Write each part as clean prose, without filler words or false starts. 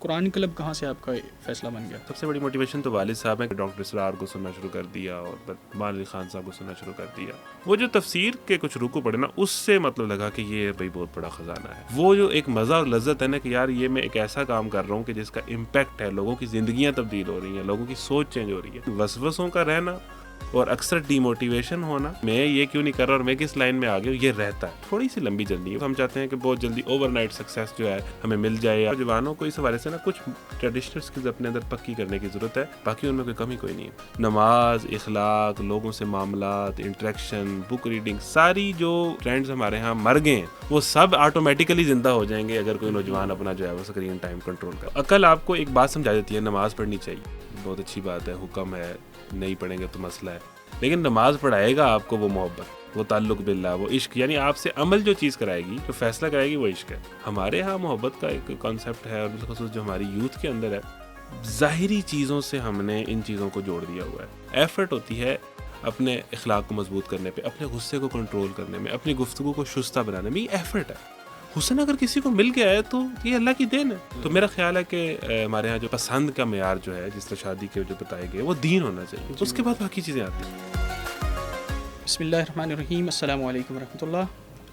قرآن club کہاں سے آپ کا فیصلہ بن گیا؟ سب سے بڑی موٹیویشن تو والد صاحب ہیں. ڈاکٹر اسرار کو سننا شروع کر دیا اور مان علی خان صاحب کو سننا شروع کر دیا. وہ جو تفسیر کے کچھ رکوع پڑے نا، اس سے مطلب لگا کہ یہ بھائی بہت بڑا خزانہ ہے. وہ جو ایک مزہ اور لذت ہے نا کہ یار یہ میں ایک ایسا کام کر رہا ہوں کہ جس کا امپیکٹ ہے، لوگوں کی زندگیاں تبدیل ہو رہی ہیں، لوگوں کی سوچ چینج ہو رہی ہے. وسوسوں کا رہنا اور اکثر ڈی موٹیویشن ہونا، میں یہ کیوں نہیں کر رہا اور میں کس لائن میں آ گیا، یہ رہتا ہے. تھوڑی سی لمبی جرنی ہے. ہم چاہتے ہیں کہ بہت جلدی اوور نائٹ سکسیس جو ہے ہمیں مل جائے. جوانوں کو اس حوالے سے نا کچھ ٹریڈیشنل سکلز اپنے اندر پکی کرنے کی ضرورت ہے، باقی ان میں کوئی کمی کوئی نہیں ہے. نماز، اخلاق، لوگوں سے معاملات، انٹریکشن، بک ریڈنگ، ساری جو ٹرینڈز ہمارے ہاں مر گئے ہیں وہ سب آٹومیٹیکلی زندہ ہو جائیں گے اگر کوئی نوجوان اپنا جو ہے وہ اسکرین ٹائم کنٹرول کرے. عقل آپ کو ایک بات سمجھا دیتی ہے، نماز پڑھنی چاہیے، بہت اچھی بات ہے، حکم ہے، نہیں پڑھیں گے تو مسئلہ ہے. لیکن نماز پڑھائے گا آپ کو وہ محبت، وہ تعلق باللہ، وہ عشق، یعنی آپ سے عمل جو چیز کرائے گی، جو فیصلہ کرائے گی، وہ عشق ہے. ہمارے ہاں محبت کا ایک کانسیپٹ ہے، اور بالخصوص جو ہماری یوتھ کے اندر ہے، ظاہری چیزوں سے ہم نے ان چیزوں کو جوڑ دیا ہوا ہے. ایفرٹ ہوتی ہے اپنے اخلاق کو مضبوط کرنے پہ، اپنے غصے کو کنٹرول کرنے میں، اپنی گفتگو کو شستہ بنانے میں. یہ ایفرٹ ہے. حسن اگر کسی کو مل گیا ہے تو یہ اللہ کی دین ہے. تو میرا خیال ہے کہ ہمارے ہاں جو پسند کا معیار جو ہے، جس طرح شادی کے جو بتائے گئے، وہ دین ہونا چاہیے. اس کے بعد باقی چیزیں آتی ہیں. بسم اللہ الرحمن الرحیم. السلام علیکم ورحمۃ اللہ.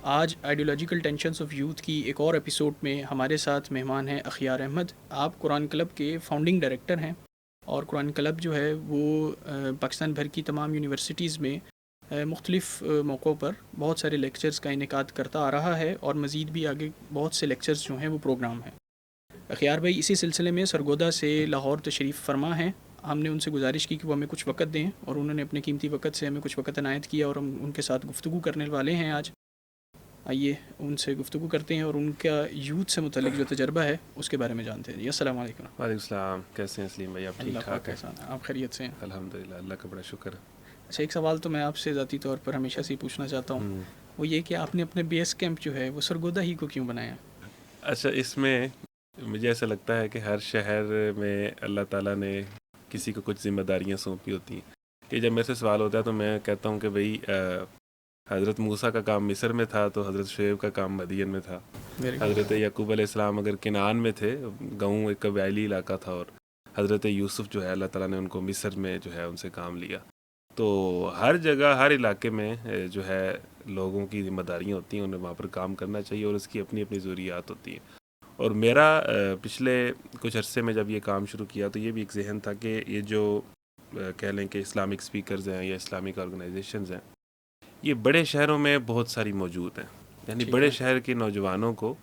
آج آئیڈیولوجیکل ٹینشنز آف یوتھ کی ایک اور ایپیسوڈ میں ہمارے ساتھ مہمان ہیں اخیار احمد. آپ قرآن کلب کے فاؤنڈنگ ڈائریکٹر ہیں، اور قرآن کلب جو ہے وہ پاکستان بھر کی تمام یونیورسٹیز میں مختلف موقعوں پر بہت سارے لیکچرز کا انعقاد کرتا آ رہا ہے، اور مزید بھی آگے بہت سے لیکچرز جو ہیں وہ پروگرام ہیں. اخیار بھائی اسی سلسلے میں سرگودا سے لاہور تشریف فرما ہیں. ہم نے ان سے گزارش کی کہ وہ ہمیں کچھ وقت دیں، اور انہوں نے اپنے قیمتی وقت سے ہمیں کچھ وقت عنایت کیا، اور ہم ان کے ساتھ گفتگو کرنے والے ہیں آج. آئیے ان سے گفتگو کرتے ہیں اور ان کا یوتھ سے متعلق جو تجربہ ہے اس کے بارے میں جانتے ہیں. جی السلام علیکم. وعلیکم السلام. کیسے ہیں سلیم بھائی؟ آپ ٹھیک ٹھاک ہیں؟ آپ خیریت سے ہیں؟ الحمدللہ، اللہ کا بڑا شکر ہے. اچھا، ایک سوال تو میں آپ سے ذاتی طور پر ہمیشہ سے پوچھنا چاہتا ہوں، وہ یہ کہ آپ نے اپنے بیس کیمپ جو ہے وہ سرگودا ہی کو کیوں بنایا؟ اچھا، اس میں مجھے ایسا لگتا ہے کہ ہر شہر میں اللہ تعالیٰ نے کسی کو کچھ ذمہ داریاں سونپی ہوتی ہیں. کہ جب میرے سے سوال ہوتا ہے تو میں کہتا ہوں کہ بھئی حضرت موسیٰ کا کام مصر میں تھا تو حضرت شعیب کا کام مدین میں تھا. حضرت یعقوب علیہ السلام اگر کنعان میں تھے، گاؤں ایک قبائلی علاقہ تھا، اور حضرت یوسف جو ہے اللہ تعالیٰ نے ان کو مصر میں جو ہے ان سے کام لیا. تو ہر جگہ، ہر علاقے میں جو ہے لوگوں کی ذمہ داریاں ہوتی ہیں، انہیں وہاں پر کام کرنا چاہیے، اور اس کی اپنی اپنی ضروریات ہوتی ہیں. اور میرا پچھلے کچھ عرصے میں جب یہ کام شروع کیا تو یہ بھی ایک ذہن تھا کہ یہ جو کہہ لیں کہ اسلامک سپیکرز ہیں یا اسلامک آرگنائزیشنز ہیں، یہ بڑے شہروں میں بہت ساری موجود ہیں. یعنی بڑے شہر کے نوجوانوں کو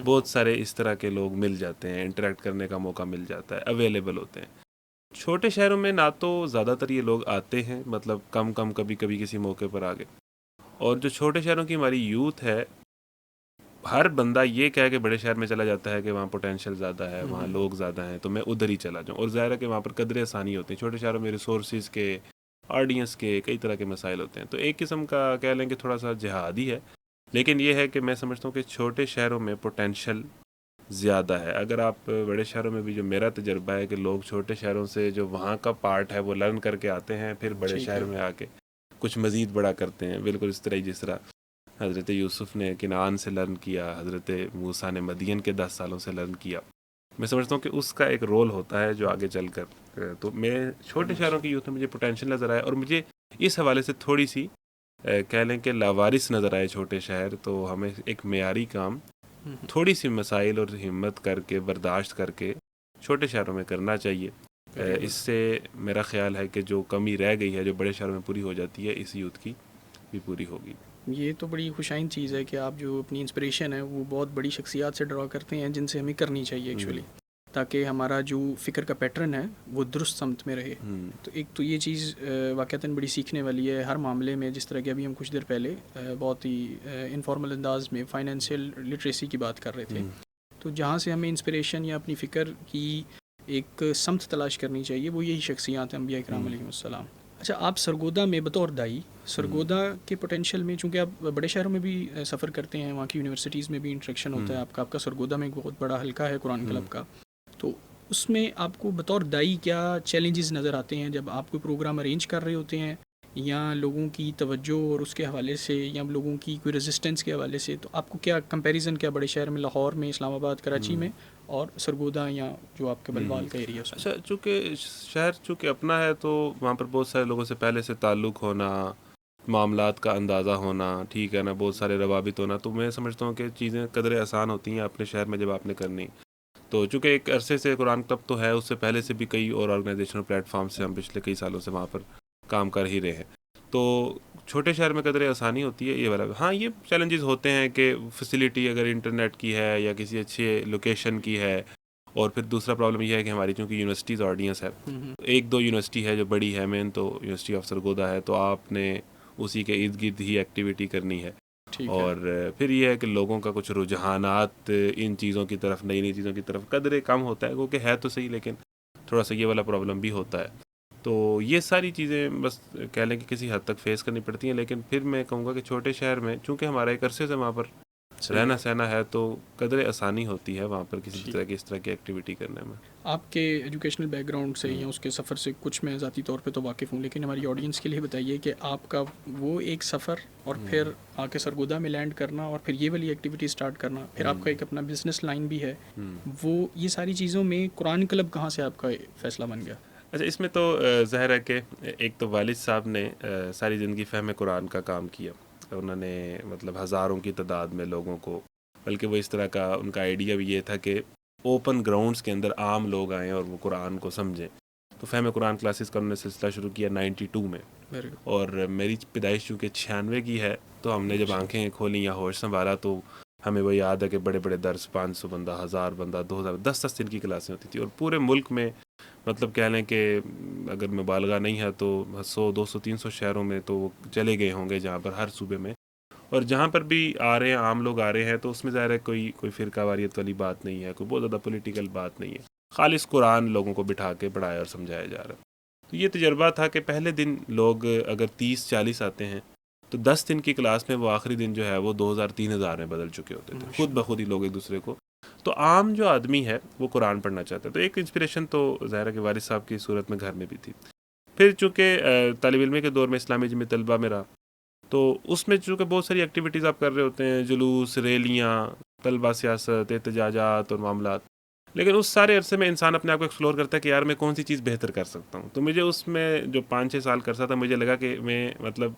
بہت سارے اس طرح کے لوگ مل جاتے ہیں، انٹریکٹ کرنے کا موقع مل جاتا ہے، اویلیبل ہوتے ہیں. چھوٹے شہروں میں نہ تو زیادہ تر یہ لوگ آتے ہیں، مطلب کم کبھی کبھی کسی موقع پر آ گئے. اور جو چھوٹے شہروں کی ہماری یوتھ ہے، ہر بندہ یہ کہہ کہ بڑے شہر میں چلا جاتا ہے کہ وہاں پوٹینشیل زیادہ ہے، وہاں لوگ زیادہ ہیں، تو میں ادھر ہی چلا جاؤں. اور ظاہر ہے کہ وہاں پر قدریں آسانی ہوتی ہیں. چھوٹے شہروں میں ریسورسز کے، آڈینس کے، کئی طرح کے مسائل ہوتے ہیں. تو ایک قسم کا کہہ لیں کہ تھوڑا سا جہادی ہے. لیکن یہ ہے کہ میں سمجھتا ہوں کہ چھوٹے شہروں میں پوٹینشیل زیادہ ہے. اگر آپ بڑے شہروں میں بھی، جو میرا تجربہ ہے کہ لوگ چھوٹے شہروں سے جو وہاں کا پارٹ ہے وہ لرن کر کے آتے ہیں، پھر بڑے شہر میں آ کے کچھ مزید بڑا کرتے ہیں. بالکل اس طرح ہی جس طرح حضرت یوسف نے کنعان سے لرن کیا، حضرت موسیٰ نے مدین کے 10 سالوں سے لرن کیا. میں سمجھتا ہوں کہ اس کا ایک رول ہوتا ہے جو آگے چل کر، تو میں چھوٹے شہروں کی یوتھ میں مجھے پوٹینشیل نظر آیا، اور مجھے اس حوالے سے تھوڑی سی کہہ لیں کہ لاوارث نظر آئے چھوٹے شہر. تو ہمیں ایک معیاری کام تھوڑی سی مسائل اور ہمت کر کے، برداشت کر کے چھوٹے شہروں میں کرنا چاہیے. اس سے میرا خیال ہے کہ جو کمی رہ گئی ہے جو بڑے شہروں میں پوری ہو جاتی ہے، اس یوتھ کی بھی پوری ہوگی. یہ تو بڑی خوشائن چیز ہے کہ آپ جو اپنی انسپریشن ہے وہ بہت بڑی شخصیات سے ڈرا کرتے ہیں، جن سے ہمیں کرنی چاہیے ایکچولی، تاکہ ہمارا جو فکر کا پیٹرن ہے وہ درست سمت میں رہے. تو ایک تو یہ چیز واقعتاً بڑی سیکھنے والی ہے ہر معاملے میں. جس طرح کہ ابھی ہم کچھ دیر پہلے بہت ہی انفارمل انداز میں فائنینشیل لٹریسی کی بات کر رہے تھے، تو جہاں سے ہمیں انسپریشن یا اپنی فکر کی ایک سمت تلاش کرنی چاہیے، وہ یہی شخصیات ہیں، انبیاء کرام علیہم السلام. اچھا، آپ سرگودا میں بطور دائی، سرگودا کے پوٹینشیل میں، چونکہ آپ بڑے شہروں میں بھی سفر کرتے ہیں، وہاں کی یونیورسٹیز میں بھی انٹریکشن ہوتا ہے آپ کا سرگودا میں ایک بہت بڑا حلقہ ہے قرآن کلب کا، تو اس میں آپ کو بطور دائی کیا چیلنجز نظر آتے ہیں جب آپ کوئی پروگرام ارینج کر رہے ہوتے ہیں، یا لوگوں کی توجہ اور اس کے حوالے سے، یا لوگوں کی کوئی ریزسٹنس کے حوالے سے؟ تو آپ کو کیا کمپیریزن کیا بڑے شہر میں، لاہور میں، اسلام آباد، کراچی میں، اور سرگودا یا جو آپ کے بلوال کا ایریا. اچھا، چونکہ شہر چونکہ اپنا ہے تو وہاں پر بہت سارے لوگوں سے پہلے سے تعلق ہونا، معاملات کا اندازہ ہونا، ٹھیک ہے نا، بہت سارے روابط ہونا، تو میں سمجھتا ہوں کہ چیزیں قدرے آسان ہوتی ہیں اپنے شہر میں جب آپ نے کرنی. تو چونکہ ایک عرصے سے قرآن کلب تو ہے، اس سے پہلے سے بھی کئی اور آرگنائزیشنل پلیٹ فارم سے ہم پچھلے کئی سالوں سے وہاں پر کام کر ہی رہے ہیں. تو چھوٹے شہر میں قدرے آسانی ہوتی ہے یہ والا. ہاں، یہ چیلنجز ہوتے ہیں کہ فیسیلیٹی اگر انٹرنیٹ کی ہے یا کسی اچھے لوکیشن کی ہے، اور پھر دوسرا پرابلم یہ ہے کہ ہماری چونکہ یونیورسٹیز آڈینس ہے، ایک دو یونیورسٹی ہے جو بڑی ہے، مین تو یونیورسٹی آف سرگودا ہے، تو آپ نے اسی کے ارد گرد ہی ایکٹیویٹی کرنی ہے. اور پھر یہ ہے کہ لوگوں کا کچھ رجحانات ان چیزوں کی طرف، نئی نئی چیزوں کی طرف قدرے کم ہوتا ہے، کیونکہ ہے تو صحیح لیکن تھوڑا سا یہ والا پرابلم بھی ہوتا ہے. تو یہ ساری چیزیں بس کہہ لیں کہ کسی حد تک فیس کرنی پڑتی ہیں. لیکن پھر میں کہوں گا کہ چھوٹے شہر میں چونکہ ہمارا ایک عرصے سے وہاں پر رہنا سہنا ہے، تو قدرے آسانی ہوتی ہے وہاں پر کسی طرح کی اس طرح کی ایکٹیویٹی کرنے میں. آپ کے ایجوکیشنل بیک گراؤنڈ سے یا اس کے سفر سے کچھ میں ذاتی طور پہ تو واقف ہوں، لیکن ہماری آڈینس کے لیے بتائیے کہ آپ کا وہ ایک سفر اور پھر آ کے سرگودا میں لینڈ کرنا اور پھر یہ والی ایکٹیویٹی اسٹارٹ کرنا، پھر آپ کا ایک اپنا بزنس لائن بھی ہے، وہ یہ ساری چیزوں میں قرآن کلب کہاں سے آپ کا فیصلہ بن گیا؟ اچھا، اس میں تو ظاہر ہے کہ ایک تو والد صاحب نے ساری زندگی فہم قرآن کا کام کیا. انہوں نے مطلب ہزاروں کی تعداد میں لوگوں کو، بلکہ وہ اس طرح کا ان کا آئیڈیا بھی یہ تھا کہ اوپن گراؤنڈز کے اندر عام لوگ آئیں اور وہ قرآن کو سمجھیں. تو فہم قرآن کلاسز کا انہوں نے سلسلہ شروع کیا 92 میں، اور میری پیدائش چونکہ 96 کی ہے، تو ہم نے جب آنکھیں کھولیں یا ہوش سنبھالا تو ہمیں وہ یاد ہے کہ بڑے بڑے درس، 500 بندہ، 1000 بندہ، 2000، 10 دن کی کلاسیں ہوتی تھی. اور پورے ملک میں مطلب کہہ لیں کہ اگر مبالغہ نہیں ہے تو 100، 200، 300 شہروں میں تو وہ چلے گئے ہوں گے، جہاں پر ہر صوبے میں، اور جہاں پر بھی آ رہے ہیں عام لوگ آ رہے ہیں، تو اس میں ظاہر ہے کوئی فرقہ واریت والی بات نہیں ہے، کوئی بہت زیادہ پولیٹیکل بات نہیں ہے، خالص قرآن لوگوں کو بٹھا کے پڑھایا اور سمجھایا جا رہا ہے. تو یہ تجربہ تھا کہ پہلے دن لوگ اگر 30-40 آتے ہیں تو 10 دن کی کلاس میں وہ آخری دن جو ہے وہ 2000-3000 میں بدل چکے ہوتے تھے، خود بخود ہی لوگ ایک دوسرے کو. تو عام جو آدمی ہے وہ قرآن پڑھنا چاہتا ہے. تو ایک انسپریشن تو ظاہر ہے کہ والد صاحب کی صورت میں گھر میں بھی تھی. پھر چونکہ طالب علم کے دور میں اسلامی جمعیت طلبہ میں رہا، تو اس میں چونکہ بہت ساری ایکٹیویٹیز آپ کر رہے ہوتے ہیں، جلوس، ریلیاں، طلبہ سیاست، احتجاجات اور معاملات. لیکن اس سارے عرصے میں انسان اپنے آپ کو ایکسپلور کرتا ہے کہ یار میں کون سی چیز بہتر کر سکتا ہوں. تو مجھے اس میں جو 5-6 سال کرتا تھا، مجھے لگا کہ میں مطلب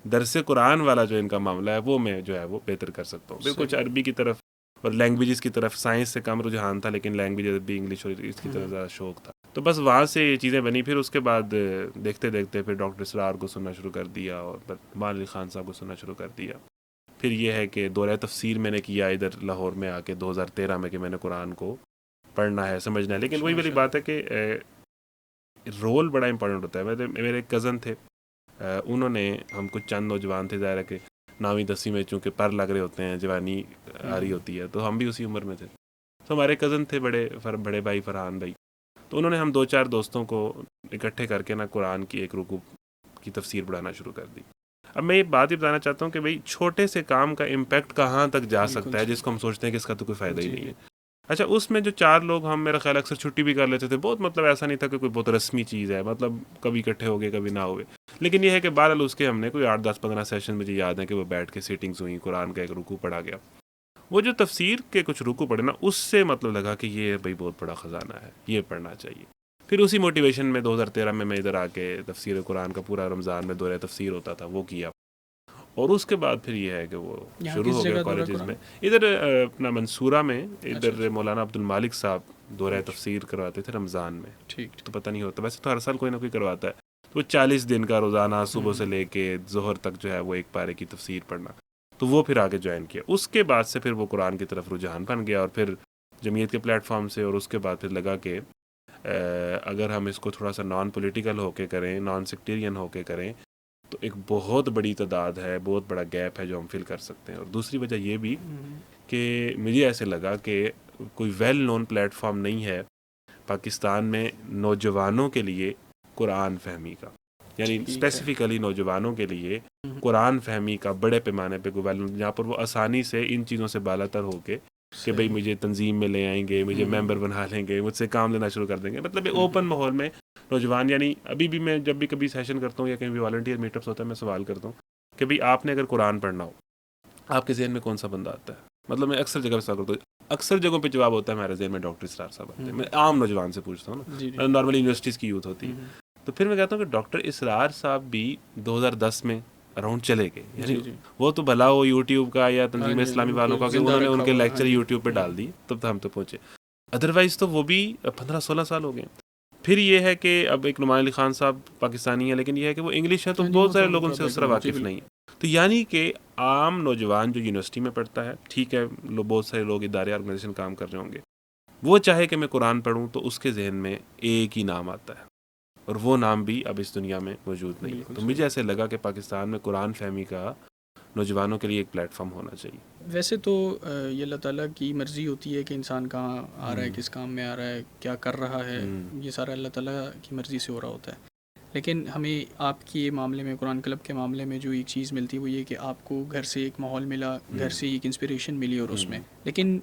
درس قرآن والا جو ان کا معاملہ ہے وہ میں جو ہے وہ بہتر کر سکتا ہوں. پھر کچھ عربی کی طرف اور لینگویجز کی طرف، سائنس سے کم رجحان تھا لیکن لینگویج بھی انگلش اور اس کی طرف زیادہ شوق تھا. تو بس وہاں سے یہ چیزیں بنی. پھر اس کے بعد دیکھتے دیکھتے پھر ڈاکٹر اسرار کو سننا شروع کر دیا اور پھر مان علی خان صاحب کو سننا شروع کر دیا. پھر یہ ہے کہ دورہ تفسیر میں نے کیا ادھر لاہور میں آ کے 2013 میں، کہ میں نے قرآن کو پڑھنا ہے، سمجھنا ہے. لیکن وہی والی بات ہے کہ رول بڑا امپورٹنٹ ہوتا ہے. میرے ایک کزن تھے، انہوں نے، ہم کچھ چند نوجوان تھے، ظاہر ہے کہ 9ویں 10ویں میں چونکہ پر لگ رہے ہوتے ہیں، جوانی آ رہی ہوتی ہے، تو ہم بھی اسی عمر میں تھے. تو ہمارے کزن تھے بڑے بھائی فرحان بھائی، تو انہوں نے ہم 2-4 دوستوں کو اکٹھے کر کے نا قرآن کی ایک رکوع کی تفسیر پڑھانا شروع کر دی. اب میں یہ بات ہی بتانا چاہتا ہوں کہ بھئی چھوٹے سے کام کا امپیکٹ کہاں تک جا سکتا ہے جس کو ہم سوچتے ہیں کہ اس کا تو کوئی فائدہ ہی نہیں ہے. اچھا، اس میں جو 4 لوگ ہم، میرا خیال اکثر چھٹی بھی کر لیتے تھے، بہت مطلب ایسا نہیں تھا کہ کوئی بہت رسمی چیز ہے، مطلب کبھی اکٹھے ہو گئے کبھی نہ ہوئے. لیکن یہ ہے کہ بہرحال اس کے ہم نے کوئی 8-10-15 سیشن مجھے یاد ہے کہ وہ بیٹھ کے سیٹنگز ہوئیں، قرآن کا ایک رکوع پڑھا گیا. وہ جو تفسیر کے کچھ رکوع پڑھے نا، اس سے مطلب لگا کہ یہ بھائی بہت بڑا خزانہ ہے، یہ پڑھنا چاہیے. پھر اسی موٹیویشن میں 2013 میں ادھر آ کے تفسیر قرآن کا پورا رمضان میں دورہ تفسیر ہوتا تھا، وہ کیا. اور اس کے بعد پھر یہ ہے کہ وہ شروع ہو گیا کالجز میں. ادھر اپنا منصورہ میں ادھر مولانا عبد المالک صاحب دورہ تفسیر کرواتے تھے رمضان میں. ٹھیک، تو پتہ نہیں ہوتا، ویسے تو ہر سال کوئی نہ کوئی کرواتا ہے. تو وہ 40 دن کا روزانہ صبح سے لے کے ظہر تک جو ہے وہ ایک پارے کی تفسیر پڑھنا. تو وہ پھر آگے جوائن کیا. اس کے بعد سے پھر وہ قرآن کی طرف رجحان بن گیا، اور پھر جمعیت کے پلیٹ فارم سے. اور اس کے بعد پھر لگا کہ اگر ہم اس کو تھوڑا سا نان پولیٹیکل ہو کے کریں، نان سیکٹیرین ہو کے کریں، تو ایک بہت بڑی تعداد ہے، بہت بڑا گیپ ہے جو ہم فل کر سکتے ہیں. اور دوسری وجہ یہ بھی کہ مجھے ایسے لگا کہ کوئی ویل نون پلیٹ فارم نہیں ہے پاکستان میں نوجوانوں کے لیے قرآن فہمی کا، یعنی اسپیسیفکلی نوجوانوں کے لیے قرآن فہمی کا بڑے پیمانے پہ کوئی ویل نون، جہاں پر وہ آسانی سے ان چیزوں سے بالا تر ہو کے کہ بھئی مجھے تنظیم میں لے آئیں گے، مجھے ممبر بنا لیں گے، مجھ سے کام لینا شروع کر دیں گے. مطلب اوپن ماحول میں نوجوان، یعنی ابھی بھی میں جب بھی کبھی سیشن کرتا ہوں یا کہیں بھی والنٹیئر میٹ اپس ہوتا ہے، میں سوال کرتا ہوں کہ بھئی آپ نے اگر قرآن پڑھنا ہو، آپ کے ذہن میں کون سا بندہ آتا ہے؟ مطلب میں اکثر جگہ پہ سوال کرتا ہوں، اکثر جگہوں پہ جواب ہوتا ہے ہمارے ذہن میں ڈاکٹر اسرار صاحب آتے ہیں. میں عام نوجوان سے پوچھتا ہوں نا, نارملی یونیورسٹیز کی یوتھ ہوتی ہے, تو پھر میں کہتا ہوں کہ ڈاکٹر اسرار صاحب بھی 2010 میں اراؤنڈ چلے گئے. یعنی وہ تو بھلا ہو یوٹیوب کا یا تنظیم اسلامی والوں کا کہ انہوں نے ان کے لیکچر یوٹیوب پہ ڈال دی تب ہم تو پہنچے, ادروائز تو وہ بھی 15-16 سال ہو گئے. پھر یہ ہے کہ اب ایک نعمان علی خان صاحب پاکستانی ہیں, لیکن یہ ہے کہ وہ انگلش ہے تو بہت سارے لوگ ان سے اس طرح واقف نہیں ہیں. تو یعنی کہ عام نوجوان جو یونیورسٹی میں پڑھتا ہے, ٹھیک ہے بہت سارے لوگ ادارے آرگنائزیشن کام کر رہے ہوں گے, وہ چاہے کہ میں قرآن پڑھوں تو اس کے ذہن میں ایک ہی نام آتا ہے, اور وہ نام بھی اب اس دنیا میں موجود نہیں ہے. تو مجھے ایسے لگا کہ پاکستان میں قرآن فہمی کا نوجوانوں کے لیے ایک پلیٹ فارم ہونا چاہیے. ویسے تو یہ اللہ تعالیٰ کی مرضی ہوتی ہے کہ انسان کہاں آ رہا ہے, کس کام میں آ رہا ہے, کیا کر رہا ہے, یہ سارا اللہ تعالیٰ کی مرضی سے ہو رہا ہوتا ہے. لیکن ہمیں آپ کے معاملے میں, قرآن کلب کے معاملے میں جو ایک چیز ملتی ہے وہ یہ کہ آپ کو گھر سے ایک ماحول ملا, گھر سے ایک انسپریشن ملی, اور اس میں لیکن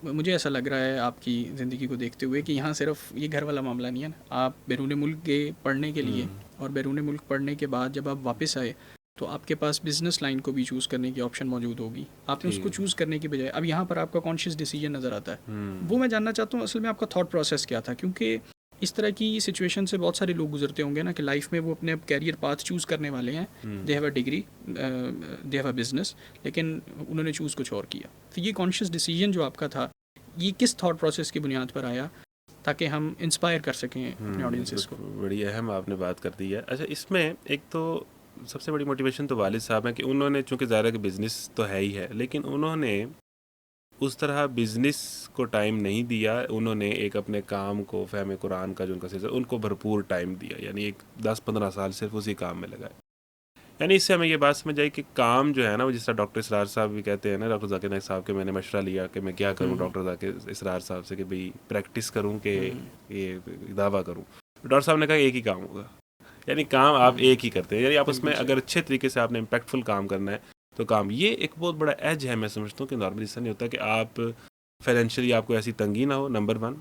مجھے ایسا لگ رہا ہے آپ کی زندگی کو دیکھتے ہوئے کہ یہاں صرف یہ گھر والا معاملہ نہیں ہے نا. آپ بیرون ملک گئے پڑھنے کے لیے, اور بیرون ملک پڑھنے کے بعد جب آپ واپس آئے تو آپ کے پاس بزنس لائن کو بھی چوز کرنے کی آپشن موجود ہوگی. آپ نے اس کو چوز کرنے کی بجائے اب یہاں پر آپ کا کانشیس ڈیسیجن نظر آتا ہے. وہ میں جاننا چاہتا ہوں اصل میں آپ کا تھاٹ پروسیس کیا تھا, کیونکہ اس طرح کی سچویشن سے بہت سارے لوگ گزرتے ہوں گے نا کہ لائف میں وہ اپنے کیریئر پاتھ چوز کرنے والے ہیں, they have a degree, they have a business, لیکن انہوں نے چوز کچھ اور کیا. تو یہ کانشیس ڈیسیجن جو آپ کا تھا, یہ کس تھاٹ پروسیس کی بنیاد پر آیا تاکہ ہم انسپائر کر سکیں اپنے آڈینسز کو؟ بڑی اہم آپ نے بات کر دی ہے. اچھا, اس میں ایک تو سب سے بڑی موٹیویشن تو والد صاحب ہیں کہ انہوں نے, چونکہ ظاہر ہے کہ بزنس تو ہے ہی ہے, لیکن انہوں نے اس طرح بزنس کو ٹائم نہیں دیا. انہوں نے ایک اپنے کام کو, فہم قرآن کا جو ان کا سلسلہ, ان کو بھرپور ٹائم دیا. یعنی ایک 10-15 سال صرف اسی کام میں لگائے. یعنی اس سے ہمیں یہ بات سمجھ آئی کہ کام جو ہے نا, وہ جس طرح ڈاکٹر اسرار صاحب بھی کہتے ہیں نا, ڈاکٹر ذاکر نائک صاحب کے میں نے مشورہ لیا کہ میں کیا کروں ڈاکٹر ذاکر اسرار صاحب سے کہ بھئی پریکٹس کروں کہ یہ دعویٰ کروں. ڈاکٹر صاحب نے کہا ایک ہی کام ہوگا. یعنی کام آپ ایک ہی کرتے ہیں, یعنی آپ اس میں اگر اچھے طریقے سے آپ نے امپیکٹفل کام کرنا ہے تو کام, یہ ایک بہت بڑا ایج ہے. میں سمجھتا ہوں کہ نارملی ایسا نہیں ہوتا کہ آپ فائنینشلی آپ کو ایسی تنگی نہ ہو, نمبر 1.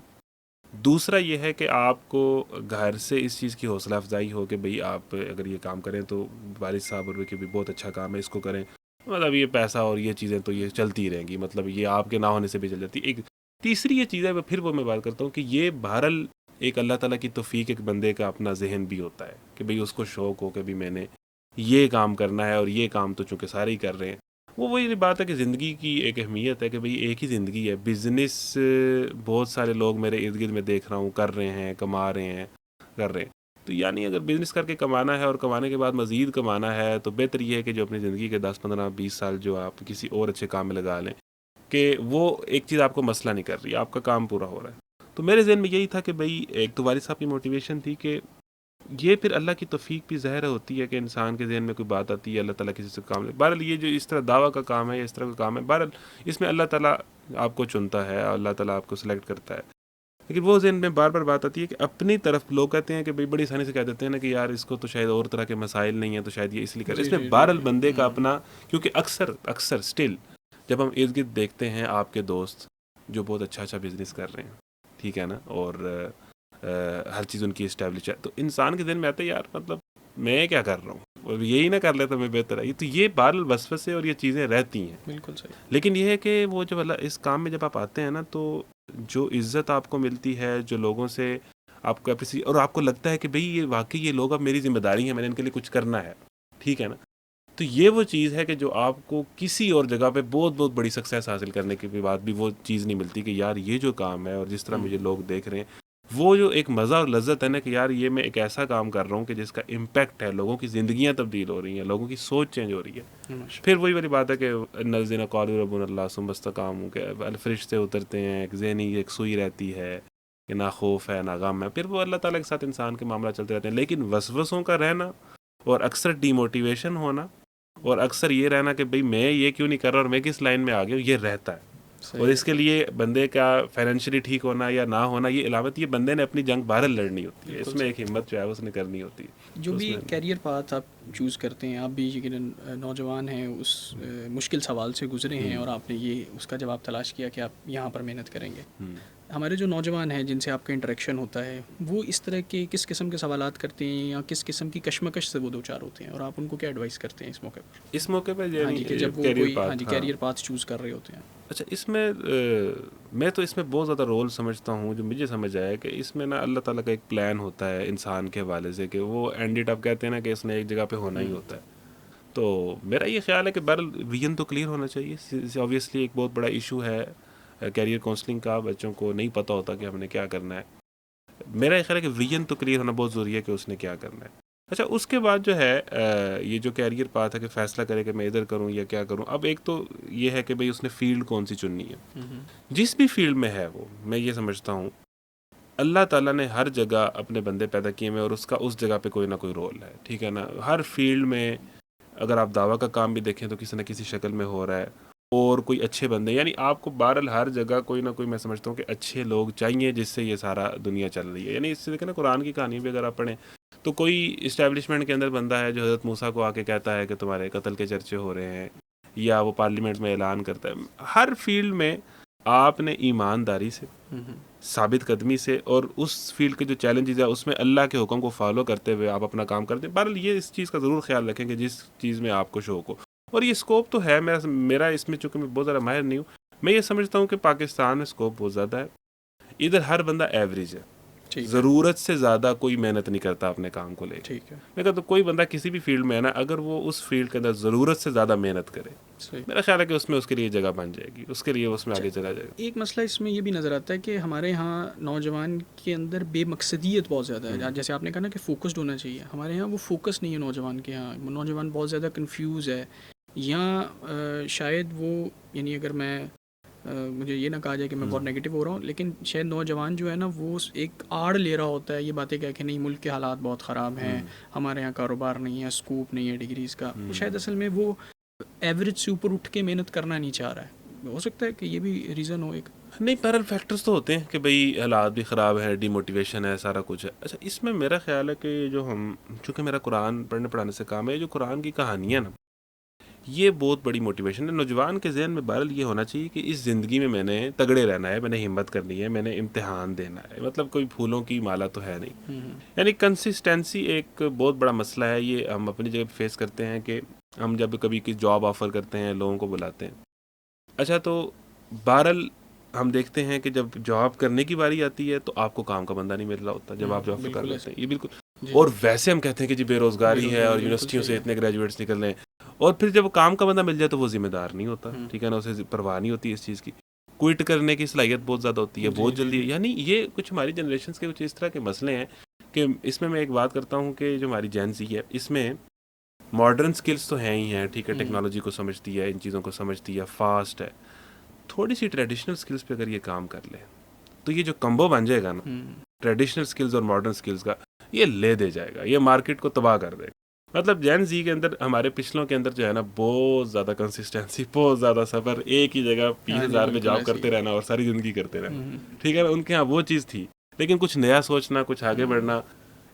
دوسرا یہ ہے کہ آپ کو گھر سے اس چیز کی حوصلہ افزائی ہو کہ بھئی آپ اگر یہ کام کریں تو والد صاحب اور کہ بھی بہت اچھا کام ہے, اس کو کریں, مطلب یہ پیسہ اور یہ چیزیں تو یہ چلتی رہیں گی, مطلب یہ آپ کے نہ ہونے سے بھی چل جاتی. ایک تیسری یہ چیز ہے, پھر وہ میں بات کرتا ہوں کہ یہ بہرحال ایک اللہ تعالیٰ کی توفیق, ایک بندے کا اپنا ذہن بھی ہوتا ہے کہ بھئی اس کو شوق ہو کہ بھی میں نے یہ کام کرنا ہے, اور یہ کام تو چونکہ سارے ہی کر رہے ہیں. وہی بات ہے کہ زندگی کی ایک اہمیت ہے کہ بھئی ایک ہی زندگی ہے. بزنس بہت سارے لوگ میرے ارد گرد میں دیکھ رہا ہوں کر رہے ہیں, کما رہے ہیں, کر رہے ہیں. تو یعنی اگر بزنس کر کے کمانا ہے اور کمانے کے بعد مزید کمانا ہے تو بہتر یہ ہے کہ جو اپنی زندگی کے 10-15-20 سال جو آپ کسی اور اچھے کام میں لگا لیں, کہ وہ ایک چیز آپ کو مسئلہ نہیں کر رہی, آپ کا کام پورا ہو رہا ہے. تو میرے ذہن میں یہی تھا کہ بھئی ایک تو والد صاحب کی موٹیویشن تھی کہ یہ پھر اللہ کی توفیق بھی ظاہر ہوتی ہے کہ انسان کے ذہن میں کوئی بات آتی ہے, اللہ تعالیٰ کسی سے کام لے. بہرحال یہ جو اس طرح دعویٰ کا کام ہے یا اس طرح کا کام ہے, بہرحال اس میں اللہ تعالیٰ آپ کو چنتا ہے, اللہ تعالیٰ آپ کو سلیکٹ کرتا ہے. لیکن وہ ذہن میں بار بار بات آتی ہے کہ اپنی طرف لوگ کہتے ہیں کہ بھئی بڑی آسانی سے کہہ دیتے ہیں نا کہ یار اس کو تو شاید اور طرح کے مسائل نہیں ہیں تو شاید یہ اس لیے کر. اس میں بہرحال بندے کا اپنا, کیونکہ اکثر اسٹل جب ہم ارد گرد دیکھتے ہیں آپ کے دوست جو بہت اچھا بزنس کر رہے ہیں, ٹھیک ہے نا, اور ہر چیز ان کی اسٹیبلش ہے, تو انسان کے ذہن میں آتا ہے یار مطلب میں کیا کر رہا ہوں, اور یہی نہ کر لیتا میں بہتر ہے. تو یہ بہرحال وسوسے اور یہ چیزیں رہتی ہیں. بالکل صحیح. لیکن یہ ہے کہ وہ جب اس کام میں جب آپ آتے ہیں نا, تو جو عزت آپ کو ملتی ہے, جو لوگوں سے آپ کو اپریشیٹ, اور آپ کو لگتا ہے کہ بھئی یہ واقعی یہ لوگ اب میری ذمہ داری ہے, میں نے ان کے لیے کچھ کرنا ہے, ٹھیک ہے نا. تو یہ وہ چیز ہے کہ جو آپ کو کسی اور جگہ پہ بہت بہت بڑی سکسیس حاصل کرنے کے بعد بھی وہ چیز نہیں ملتی کہ یار یہ جو کام ہے اور جس طرح مجھے لوگ دیکھ رہے ہیں, وہ جو ایک مزہ اور لذت ہے نا کہ یار یہ میں ایک ایسا کام کر رہا ہوں کہ جس کا امپیکٹ ہے, لوگوں کی زندگیاں تبدیل ہو رہی ہیں, لوگوں کی سوچ چینج ہو رہی ہے. پھر وہی والی بات ہے کہ نزدین قالوا ربنا اللہ ثم استقاموا, کہ فرشتے اترتے ہیں, ایک ذہنی ایک سوئی رہتی ہے کہ نہ خوف ہے نہ غم ہے, پھر وہ اللہ تعالیٰ کے ساتھ انسان کے معاملہ چلتے رہتے ہیں. لیکن وسوسوں کا رہنا اور اکثر ڈی موٹیویشن ہونا اور اکثر یہ رہنا کہ بھئی میں یہ کیوں نہیں کر رہا اور میں کس لائن میں آ گیا ہوں, یہ رہتا ہے. اور اس کے لیے بندے کا فائنینشلی ٹھیک ہونا یا نہ ہونا, یہ علامت, یہ بندے نے اپنی جنگ بہرحال لڑنی ہوتی ہے. اس میں ایک ہمت جو ہے اس نے کرنی ہوتی ہے. جو بھی کیریئر پاتھ آپ چوز کرتے ہیں. آپ بھی یقیناً نوجوان ہیں, اس مشکل سوال سے گزرے ہیں اور آپ نے یہ اس کا جواب تلاش کیا کہ آپ یہاں پر محنت کریں گے. ہمارے جو نوجوان ہیں جن سے آپ کا انٹریکشن ہوتا ہے, وہ اس طرح کے کس قسم کے سوالات کرتے ہیں یا کس قسم کی کشمکش سے وہ دوچار ہوتے ہیں, اور آپ ان کو کیا ایڈوائس کرتے ہیں اس موقع پر؟ اس موقع پہ ہاں جی, کہ جب وہ کیریئر کوئی پاتھ, کیریئر پاتھ چوز کر رہے ہوتے ہیں. اچھا, اس میں میں تو اس میں بہت زیادہ رول سمجھتا ہوں, جو مجھے سمجھ آیا کہ اس میں نا اللہ تعالیٰ کا ایک پلان ہوتا ہے انسان کے حوالے سے, کہ وہ اینڈ اپ کہتے ہیں نا کہ اس نے ایک جگہ پہ ہونا ہی ہوتا ہے. تو میرا یہ خیال ہے کہ بہرحال ویژن تو کلیئر ہونا چاہیے. آبویسلی ایک بہت بڑا ایشو ہے کیریئر کاؤنسلنگ کا, بچوں کو نہیں پتہ ہوتا کہ ہم نے کیا کرنا ہے. میرا یہ خیال ہے کہ ویژن تو کلیئر ہونا بہت ضروری ہے کہ اس نے کیا کرنا ہے. اچھا, اس کے بعد جو ہے یہ جو کیریئر پاتھ ہے کہ فیصلہ کرے کہ میں ادھر کروں یا کیا کروں. اب ایک تو یہ ہے کہ بھئی اس نے فیلڈ کون سی چننی ہے. جس بھی فیلڈ میں ہے وہ, میں یہ سمجھتا ہوں اللہ تعالیٰ نے ہر جگہ اپنے بندے پیدا کیے ہیں اور اس کا اس جگہ پہ کوئی نہ کوئی رول ہے, ٹھیک ہے نا. ہر فیلڈ میں اگر آپ دعویٰ کا کام بھی دیکھیں تو کسی نہ کسی شکل میں ہو رہا ہے, اور کوئی اچھے بندے, یعنی آپ کو بہرحال ہر جگہ کوئی نہ کوئی, میں سمجھتا ہوں کہ اچھے لوگ چاہیے جس سے یہ سارا دنیا چل رہی ہے. یعنی اس سے دیکھیں نا قرآن کی کہانی بھی اگر آپ پڑھیں تو کوئی اسٹیبلشمنٹ کے اندر بندہ ہے جو حضرت موسیٰ کو آ کے کہتا ہے کہ تمہارے قتل کے چرچے ہو رہے ہیں, یا وہ پارلیمنٹ میں اعلان کرتا ہے. ہر فیلڈ میں آپ نے ایمانداری سے, ثابت قدمی سے, اور اس فیلڈ کے جو چیلنجز ہے اس میں اللہ کے حکم کو فالو کرتے ہوئے آپ اپنا کام کرتے ہیں. بہرحال یہ اس چیز کا ضرور خیال رکھیں کہ جس چیز میں آپ کو شوق ہو, اور یہ اسکوپ تو ہے. میرا اس میں چونکہ میں بہت زیادہ ماہر نہیں ہوں, میں یہ سمجھتا ہوں کہ پاکستان میں اسکوپ بہت زیادہ ہے. ادھر ہر بندہ ایوریج ہے, ضرورت سے زیادہ کوئی محنت نہیں کرتا اپنے کام کو لے کے. میں کہتا ہوں کوئی بندہ کسی بھی فیلڈ میں ہے نا, اگر وہ اس فیلڈ کے اندر ضرورت سے زیادہ محنت کرے, میرا خیال ہے کہ اس میں اس کے لیے جگہ بن جائے گی, اس کے لیے اس میں آگے چلا جائے گا. ایک مسئلہ اس میں یہ بھی نظر آتا ہے کہ ہمارے ہاں نوجوان کے اندر بے مقصدیت بہت زیادہ ہے. جیسے آپ نے کہا نا کہ فوکسڈ ہونا چاہیے, ہمارے ہاں وہ فوکس نہیں ہے نوجوان کے ہاں. نوجوان بہت زیادہ کنفیوز ہے, یا شاید وہ, یعنی اگر میں مجھے یہ نہ کہا جائے کہ میں بہت نیگیٹو ہو رہا ہوں, لیکن شاید نوجوان جو ہے نا وہ ایک آڑ لے رہا ہوتا ہے یہ باتیں کہہ کہ نہیں ملک کے حالات بہت خراب ہیں, ہمارے یہاں کاروبار نہیں ہے, اسکوپ نہیں ہے ڈگریز کا. شاید اصل میں وہ ایوریج سے اوپر اٹھ کے محنت کرنا نہیں چاہ رہا ہے. ہو سکتا ہے کہ یہ بھی ریزن ہو ایک. نہیں, پیرل فیکٹرز تو ہوتے ہیں کہ بھئی حالات بھی خراب ہے, ڈی موٹیویشن ہے, سارا کچھ ہے. اچھا, اس میں میرا خیال ہے کہ جو ہم, چونکہ میرا قرآن پڑھنے پڑھانے سے کام ہے, جو قرآن کی کہانی ہے نا, یہ بہت بڑی موٹیویشن ہے. نوجوان کے ذہن میں بہرحال یہ ہونا چاہیے کہ اس زندگی میں میں نے تگڑے رہنا ہے, میں نے ہمت کرنی ہے, میں نے امتحان دینا ہے. مطلب کوئی پھولوں کی مالا تو ہے نہیں. یعنی کنسسٹینسی ایک بہت بڑا مسئلہ ہے. یہ ہم اپنی جگہ پہ فیس کرتے ہیں کہ ہم جب کبھی کسی جاب آفر کرتے ہیں, لوگوں کو بلاتے ہیں. اچھا, تو بہرحال ہم دیکھتے ہیں کہ جب جاب کرنے کی باری آتی ہے تو آپ کو کام کا بندہ نہیں مل رہا ہوتا جب آپ جاب کر لیتے ہیں. یہ بالکل. اور ویسے ہم کہتے ہیں کہ جی بے روزگاری ہے اور یونیورسٹیوں سے اتنے گریجویٹس نکل رہے ہیں, اور پھر جب کام کا بندہ مل جائے تو وہ ذمہ دار نہیں ہوتا, ٹھیک ہے نا, اسے پرواہ نہیں ہوتی اس چیز کی. کوئٹ کرنے کی صلاحیت بہت زیادہ ہوتی ہے, بہت جلدی. یعنی یہ کچھ ہماری جنریشنز کے کچھ اس طرح کے مسئلے ہیں کہ اس میں ایک بات کرتا ہوں کہ جو ہماری جین زی ہے, اس میں ماڈرن سکلز تو ہیں ہی ہیں, ٹھیک ہے, ٹیکنالوجی کو سمجھتی ہے, ان چیزوں کو سمجھتی ہے, فاسٹ ہے. تھوڑی سی ٹریڈیشنل سکلز پہ اگر یہ کام کر لے تو یہ جو کمبو بن جائے گا نا, ٹریڈیشنل سکلز اور ماڈرن سکلز کا, یہ لے دے جائے گا, یہ مارکیٹ کو تباہ کر دے گا. مطلب جین زی کے اندر, ہمارے پچھلوں کے اندر جو ہے نا, بہت زیادہ کنسسٹینسی, بہت زیادہ صبر, ایک ہی جگہ 20,000 میں جاب کرتے رہنا اور ساری زندگی کرتے رہنا, ٹھیک ہے نا. ان کے ہاں وہ چیز تھی, لیکن کچھ نیا سوچنا, کچھ آگے بڑھنا,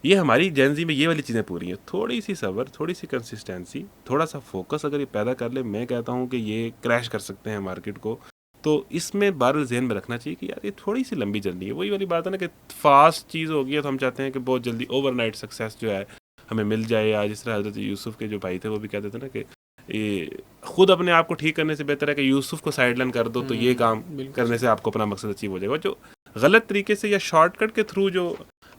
یہ ہماری جین زی میں یہ والی چیزیں پوری ہیں. تھوڑی سی صبر, تھوڑی سی کنسسٹینسی, تھوڑا سا فوکس اگر یہ پیدا کر لے, میں کہتا ہوں کہ یہ کریش کر سکتے ہیں مارکیٹ کو. تو اس میں بہرحال ذہن میں رکھنا چاہیے کہ یار یہ تھوڑی سی لمبی جرنی ہے. وہی والی بات ہے نا کہ فاسٹ چیز ہو گئی ہے تو ہم چاہتے ہیں کہ بہت جلدی اوور نائٹ سکسیس جو ہے ہمیں مل جائے. یا جس طرح حضرت یوسف کے جو بھائی تھے وہ بھی کہتے تھے نا کہ یہ خود اپنے آپ کو ٹھیک کرنے سے بہتر ہے کہ یوسف کو سائڈ لائن کر دو, تو یہ کام کرنے سے آپ کو اپنا مقصد اچیو ہو جائے گا. جو غلط طریقے سے یا شارٹ کٹ کے تھرو جو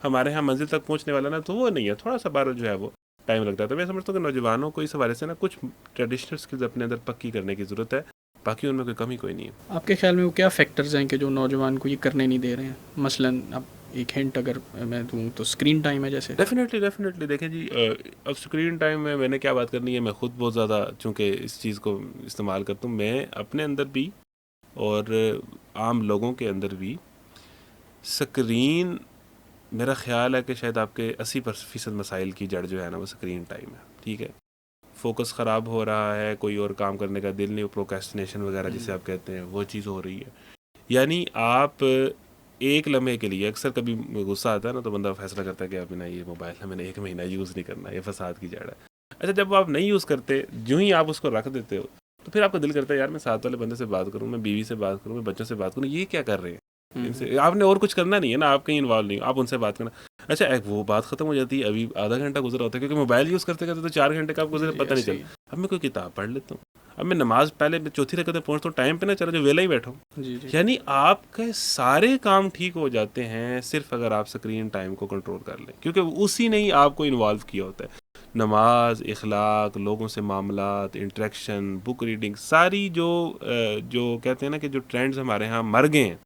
ہمارے ہاں منزل تک پہنچنے والا نا, تو وہ نہیں ہے. تھوڑا سا بہرحال جو ہے وہ ٹائم لگتا ہے. تو میں سمجھتا ہوں کہ نوجوانوں کو اس حوالے سے نا کچھ ٹریڈیشنل اسکلز اپنے اندر پکی کرنے کی ضرورت ہے, باقی ان میں کوئی کمی کوئی نہیں ہے. آپ کے خیال میں وہ کیا فیکٹرز ہیں کہ جو نوجوان کو یہ کرنے نہیں دے رہے ہیں؟ مثلاً اب ایک ہنٹ اگر میں دوں تو اسکرین ٹائم ہے جیسے. ڈیفینیٹلی دیکھیں جی, اب اسکرین ٹائم میں نے کیا بات کرنی ہے, میں خود بہت زیادہ چونکہ اس چیز کو استعمال کرتا ہوں, میں اپنے اندر بھی اور عام لوگوں کے اندر بھی اسکرین, میرا خیال ہے کہ شاید آپ کے 80% مسائل کی جڑ جو ہے نا وہ اسکرین ٹائم ہے. ٹھیک ہے, فوکس خراب ہو رہا ہے, کوئی اور کام کرنے کا دل نہیں, پروکریسٹینیشن وغیرہ جسے آپ کہتے ہیں, وہ چیز ہو رہی ہے. یعنی آپ ایک لمحے کے لیے, اکثر کبھی غصہ آتا ہے نا تو بندہ فیصلہ کرتا ہے کہ اب نا یہ موبائل ہے میں نے 1 مہینہ یوز نہیں کرنا, یہ فساد کی جڑ ہے. اچھا جب آپ نہیں یوز کرتے، جو ہی آپ اس کو رکھ دیتے ہو تو پھر آپ کا دل کرتا ہے یار میں ساتھ والے بندے سے بات کروں، میں بیوی سے بات کروں، میں بچوں سے بات کروں، یہ کیا کر رہے ہیں ان سے، آپ نے اور کچھ کرنا نہیں ہے نا، آپ کہیں انوالو نہیں ہو، آپ ان سے بات کرنا. اچھا وہ بات ختم ہو جاتی ہے، ابھی آدھا گھنٹہ گزرا ہوتا ہے کیونکہ موبائل یوز کرتے کرتے تو 4 گھنٹے کا آپ گزرے پتہ نہیں چلتا. اب میں کوئی کتاب پڑھ لیتا ہوں، اب میں نماز پہلے چوتھی رکعت میں پہنچتا ہوں، ٹائم پہ نہ چلا جو ویلا ہی بیٹھا ہوں. جی جی یعنی آپ کے سارے کام ٹھیک ہو جاتے ہیں صرف اگر آپ اسکرین ٹائم کو کنٹرول کر لیں، کیونکہ اسی نے ہی آپ کو انوالو کیا ہوتا ہے. نماز، اخلاق، لوگوں سے معاملات، انٹریکشن، بک ریڈنگ، ساری جو کہتے ہیں نا کہ جو ٹرینڈز ہمارے ہاں مر گئے ہیں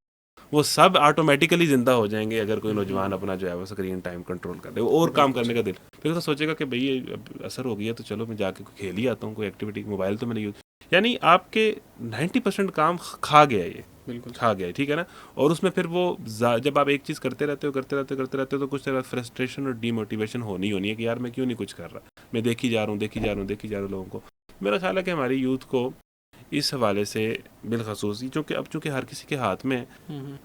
وہ سب آٹومیٹیکلی زندہ ہو جائیں گے اگر کوئی نوجوان اپنا جو ہے وہ اسکرین ٹائم کنٹرول کر دے، اور کام کرنے کا دل پھر تو سوچے گا کہ بھئی اب اثر ہو گیا تو چلو میں جا کے کھیل ہی آتا ہوں، کوئی ایکٹیویٹی، موبائل تو میں نہیں یوز. یعنی آپ کے 90% کام کھا گیا، یہ بالکل کھا گیا، ٹھیک ہے نا. اور اس میں پھر وہ جب آپ ایک چیز کرتے رہتے ہو تو کچھ طرح فرسٹریشن اور ڈی موٹیویشن ہونی ہے کہ یار میں کیوں نہیں کچھ کر رہا، میں دیکھی جا رہا ہوں لوگوں کو. میرا خیال ہے کہ ہماری یوتھ کو اس حوالے سے بالخصوص چونکہ ہر کسی کے ہاتھ میں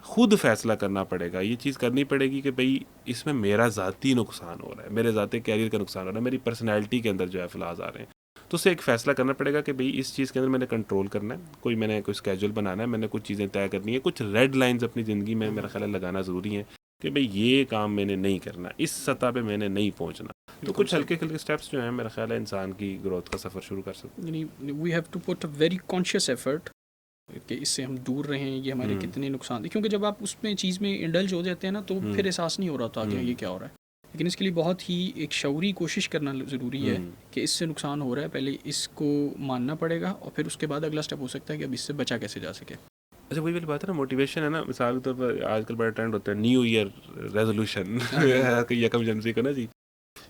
خود فیصلہ کرنا پڑے گا، یہ چیز کرنی پڑے گی کہ بھئی اس میں میرا ذاتی نقصان ہو رہا ہے، میرے ذاتی کیریئر کا نقصان ہو رہا ہے، میری پرسنالٹی کے اندر جو ہے فلاز آ رہے ہیں. تو اسے ایک فیصلہ کرنا پڑے گا کہ بھئی اس چیز کے اندر میں نے کنٹرول کرنا ہے، میں نے کوئی اسکیجول بنانا ہے، میں نے کچھ چیزیں طے کرنی ہے، کچھ ریڈ لائنز اپنی زندگی میں میرا خیال ہے لگانا ضروری ہے کہ بھئی یہ کام میں نے نہیں کرنا، اس سطح پہ میں نے نہیں پہنچنا. تو کچھ ہلکے سٹیپس جو ہیں میرا خیال ہے انسان کی گروتھ کا سفر شروع کر سکتے ہیں. یعنی we have to put a very conscious effort کہ اس سے ہم دور رہیں، یہ ہمارے کتنے نقصان دہ، کیونکہ جب آپ اس میں چیز میں انڈلج ہو جاتے ہیں نا تو پھر احساس نہیں ہو رہا تھا کہ یہ کیا ہو رہا ہے. لیکن اس کے لیے بہت ہی ایک شعوری کوشش کرنا ضروری ہے کہ اس سے نقصان ہو رہا ہے، پہلے اس کو ماننا پڑے گا اور پھر اس کے بعد اگلا سٹیپ ہو سکتا ہے کہ اب اس سے بچا کیسے جا سکے. اچھا وہی والی بات ہے نا، موٹیویشن ہے نا، مثال کے طور پر آج کل بڑا ٹرینڈ ہوتا ہے نیو ایئر ریزولوشن 1 جنوری کو نا جی،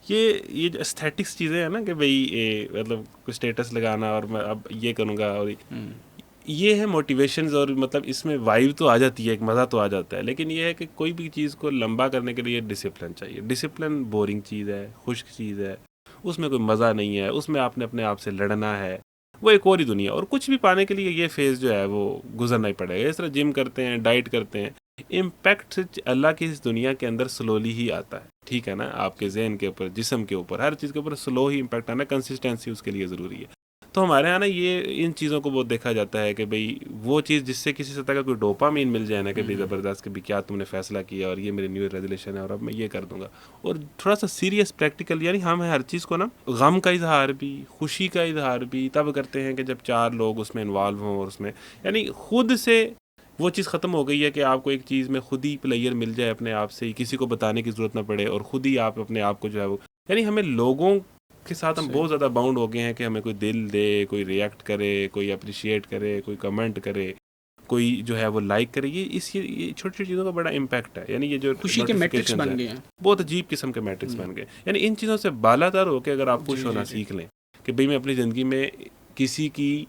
یہ جو استھیٹکس چیزیں ہیں نا کہ بھئی مطلب کوئی اسٹیٹس لگانا اور میں اب یہ کروں گا، اور یہ ہے موٹیویشنز، اور مطلب اس میں وائب تو آ جاتی ہے، ایک مزہ تو آ جاتا ہے، لیکن یہ ہے کہ کوئی بھی چیز کو لمبا کرنے کے لیے ڈسپلن چاہیے. ڈسپلن بورنگ چیز ہے، خشک چیز ہے، اس میں کوئی مزہ نہیں ہے، اس میں آپ نے اپنے آپ سے لڑنا ہے، وہ ایک اور ہی دنیا. اور کچھ بھی پانے کے لیے یہ فیز جو ہے وہ گزرنا ہی پڑے گا. اس طرح جم کرتے ہیں، ڈائٹ کرتے ہیں، امپیکٹ اللہ کی اس دنیا کے اندر سلولی ہی آتا ہے، ٹھیک ہے نا. آپ کے ذہن کے اوپر، جسم کے اوپر، ہر چیز کے اوپر سلو ہی امپیکٹ آنا، کنسسٹینسی اس کے لیے ضروری ہے. تو ہمارے یہاں نا یہ ان چیزوں کو بہت دیکھا جاتا ہے کہ بھئی وہ چیز جس سے کسی سطح کا کوئی ڈوپامین مل جائے نا کہ بھئی زبردست کہ بھی کیا تم نے فیصلہ کیا اور یہ میری نیو ایئر ریزولوشن ہے اور اب میں یہ کر دوں گا. اور تھوڑا سا سیریس پریکٹیکل، یعنی ہم ہر چیز کو نا غم کا اظہار بھی، خوشی کا اظہار بھی تب کرتے ہیں کہ جب 4 لوگ اس میں انوالو ہوں، اور اس میں یعنی خود سے وہ چیز ختم ہو گئی ہے کہ آپ کو ایک چیز میں خود ہی پلیئر مل جائے اپنے آپ سے ہی، کسی کو بتانے کی ضرورت نہ پڑے، اور خود ہی آپ اپنے آپ کو جو ہے وہ، یعنی ہمیں لوگوں کے ساتھ ہم بہت زیادہ باؤنڈ ہو گئے ہیں کہ ہمیں کوئی دل دے، کوئی ریئیکٹ کرے، کوئی اپریشیٹ کرے، کوئی کمنٹ کرے، کوئی جو ہے وہ لائک کرے. یہ چھوٹی چھوٹی چیزوں کا بڑا امپیکٹ ہے. یعنی یہ جو خوشی کے میٹرکس بن گئے ہیں، بہت عجیب قسم کے میٹرکس بن گئے. یعنی ان چیزوں سے بالا تر ہو کے اگر آپ خوش ہونا سیکھ لیں کہ بھئی میں اپنی زندگی میں کسی کی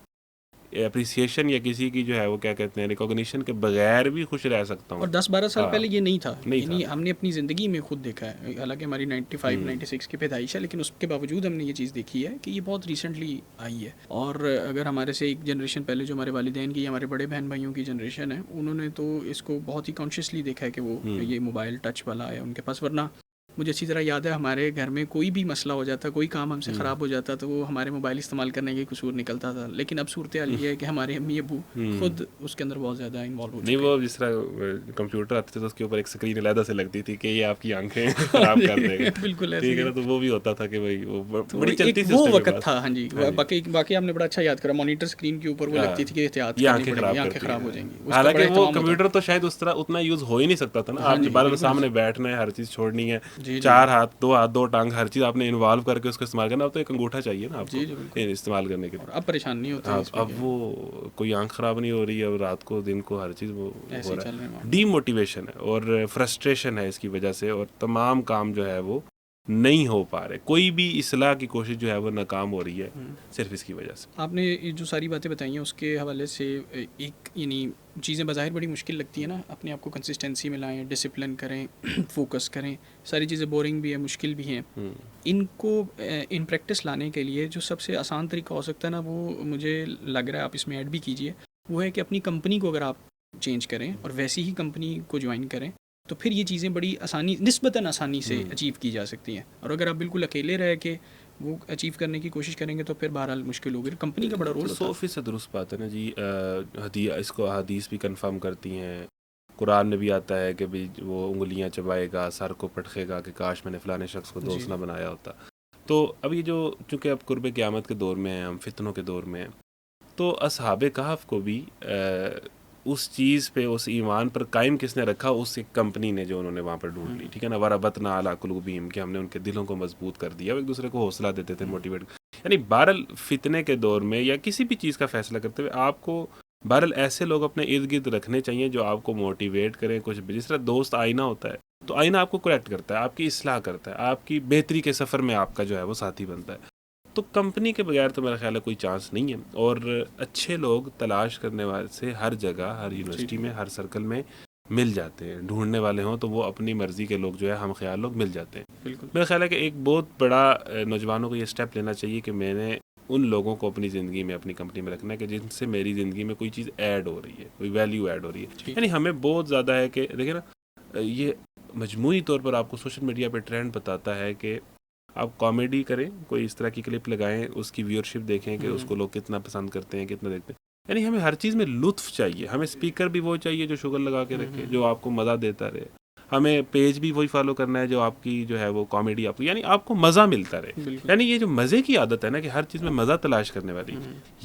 اپریسیشن یا کسی کی جو ہے وہ کیا کہتے ہیں ریکوگنیشن کے بغیر بھی خوش رہ سکتا ہوں. اور 10-12 سال پہلے یہ نہیں تھا. یعنی ہم نے اپنی زندگی میں خود دیکھا ہے، حالانکہ ہماری 95-96 کی پیدائش ہے، لیکن اس کے باوجود ہم نے یہ چیز دیکھی ہے کہ یہ بہت ریسنٹلی آئی ہے. اور اگر ہمارے سے ایک جنریشن پہلے جو ہمارے والدین کی، ہمارے بڑے بہن بھائیوں کی جنریشن ہے، انہوں نے تو اس کو بہت ہی کانشیسلی دیکھا ہے کہ وہ یہ موبائل ٹچ والا ہے ان کے پاس. ورنہ مجھے اچھی طرح یاد ہے ہمارے گھر میں کوئی بھی مسئلہ ہو جاتا، کوئی کام ہم سے خراب ہو جاتا تو وہ ہمارے موبائل استعمال کرنے کے قصور نکلتا تھا. لیکن اب صورتحال یہ ہے کہ ہمارے امی ابو خود اس کے اندر بہت زیادہ انوالو ہو چکے ہیں. نہیں، وہ جس طرح کمپیوٹر آتے تھے تو اس کے اوپر ایک اسکرین علیحدہ سے لگتی تھی کہ یہ آپ کی آنکھیں خراب کر دے گا. بالکل ٹھیک ہے نا، تو وہ بھی ہوتا تھا کہ بھائی وہ بڑی چلتی تھی وہ وقت تھا. ہاں جی، باقی آپ نے بڑا اچھا یاد کرا، مانیٹر اسکرین کے اوپر وہ لگتی تھی کہ احتیاط آنکھیں خراب ہو جائیں گی. حالانکہ وہ کمپیوٹر تو شاید اس طرح اتنا یوز ہو ہی نہیں سکتا تھا نا. آپ کے بارے سامنے بیٹھنا ہے، ہر چیز چھوڑنی ہے، 4 ہاتھ 2 ہاتھ 2 ٹانگ، ہر چیز آپ نے انوالو کر کے اس کو استعمال کرنا. اب تو ایک انگوٹھا چاہیے نا آپ کو استعمال کرنے کے لیے. اب پریشان نہیں ہوتے. اب وہ کوئی آنکھ خراب نہیں ہو رہی ہے، اور رات کو دن کو ہر چیز وہ ہو رہا ہے. ڈی موٹیویشن ہے اور فرسٹریشن ہے اس کی وجہ سے، اور تمام کام جو ہے وہ نہیں ہو پا رہے. کوئی بھی اصلاح کی کوشش جو ہے وہ ناکام ہو رہی ہے صرف اس کی وجہ سے. آپ نے جو ساری باتیں بتائی ہیں اس کے حوالے سے ایک یعنی چیزیں بظاہر بڑی مشکل لگتی ہیں نا، اپنے آپ کو کنسسٹنسی میں لائیں، ڈسپلن کریں، فوکس کریں. ساری چیزیں بورنگ بھی ہیں، مشکل بھی ہیں. ان کو ان پریکٹس لانے کے لیے جو سب سے آسان طریقہ ہو سکتا ہے نا، وہ مجھے لگ رہا ہے آپ اس میں ایڈ بھی کیجئے، وہ ہے کہ اپنی کمپنی کو اگر آپ چینج کریں اور ویسی ہی کمپنی کو جوائن کریں تو پھر یہ چیزیں بڑی نسبتاً آسانی سے اچیو کی جا سکتی ہیں. اور اگر آپ بالکل اکیلے رہ کے وہ اچیو کرنے کی کوشش کریں گے تو پھر بہرحال مشکل ہوگی. کمپنی کا بڑا رول ہوتا ہے. 100% درست بات ہے نا جی. اس کو حدیث بھی کنفرم کرتی ہیں, قرآن میں بھی آتا ہے کہ بھی وہ انگلیاں چبائے گا, سر کو پٹخے گا کہ کاش میں نے فلانے شخص کو دوست نہ بنایا ہوتا. تو اب یہ جو چونکہ اب قرب قیامت کے دور میں ہیں, ہم فتنوں کے دور میں ہیں, تو اصحاب کہف کو بھی اس چیز پہ, اس ایمان پر قائم کس نے رکھا؟ اس ایک کمپنی نے جو انہوں نے وہاں پر ڈھونڈ لی, ٹھیک ہے نا. وربطنا علی قلوبہم, کہ ہم نے ان کے دلوں کو مضبوط کر دیا, ایک دوسرے کو حوصلہ دیتے تھے, موٹیویٹ. یعنی بہرحال فتنے کے دور میں یا کسی بھی چیز کا فیصلہ کرتے ہوئے آپ کو بہرحال ایسے لوگ اپنے ارد گرد رکھنے چاہیے جو آپ کو موٹیویٹ کریں. کچھ جس طرح دوست آئینہ ہوتا ہے, تو آئینہ آپ کو کریکٹ کرتا ہے, آپ کی اصلاح کرتا ہے, آپ کی بہتری کے سفر میں آپ کا جو ہے وہ ساتھی بنتا ہے. تو کمپنی کے بغیر تو میرا خیال ہے کوئی چانس نہیں ہے. اور اچھے لوگ تلاش کرنے والے سے ہر جگہ, ہر یونیورسٹی میں, ہر سرکل میں مل جاتے ہیں. ڈھونڈنے والے ہوں تو وہ اپنی مرضی کے لوگ جو ہے ہم خیال لوگ مل جاتے ہیں. بالکل. میرا خیال ہے کہ ایک بہت بڑا نوجوانوں کو یہ اسٹیپ لینا چاہیے کہ میں نے ان لوگوں کو اپنی زندگی میں, اپنی کمپنی میں رکھنا ہے کہ جن سے میری زندگی میں کوئی چیز ایڈ ہو رہی ہے, کوئی ویلیو ایڈ ہو رہی ہے. یعنی ہمیں بہت زیادہ ہے کہ دیکھیں نا, یہ مجموعی طور پر آپ کو سوشل میڈیا پہ ٹرینڈ بتاتا ہے کہ آپ کامیڈی کریں, کوئی اس طرح کی کلپ لگائیں, اس کی ویورشپ دیکھیں کہ اس کو لوگ کتنا پسند کرتے ہیں, کتنا دیکھتے ہیں. یعنی ہمیں ہر چیز میں لطف چاہیے. ہمیں اسپیکر بھی وہ چاہیے جو شوگر لگا کے رکھے, جو آپ کو مزہ دیتا رہے. ہمیں پیج بھی وہی فالو کرنا ہے جو آپ کی جو ہے وہ کامیڈی آپ کو, یعنی آپ کو مزہ ملتا رہے. یعنی یہ جو مزے کی عادت ہے نا کہ ہر چیز میں مزہ تلاش کرنے والی,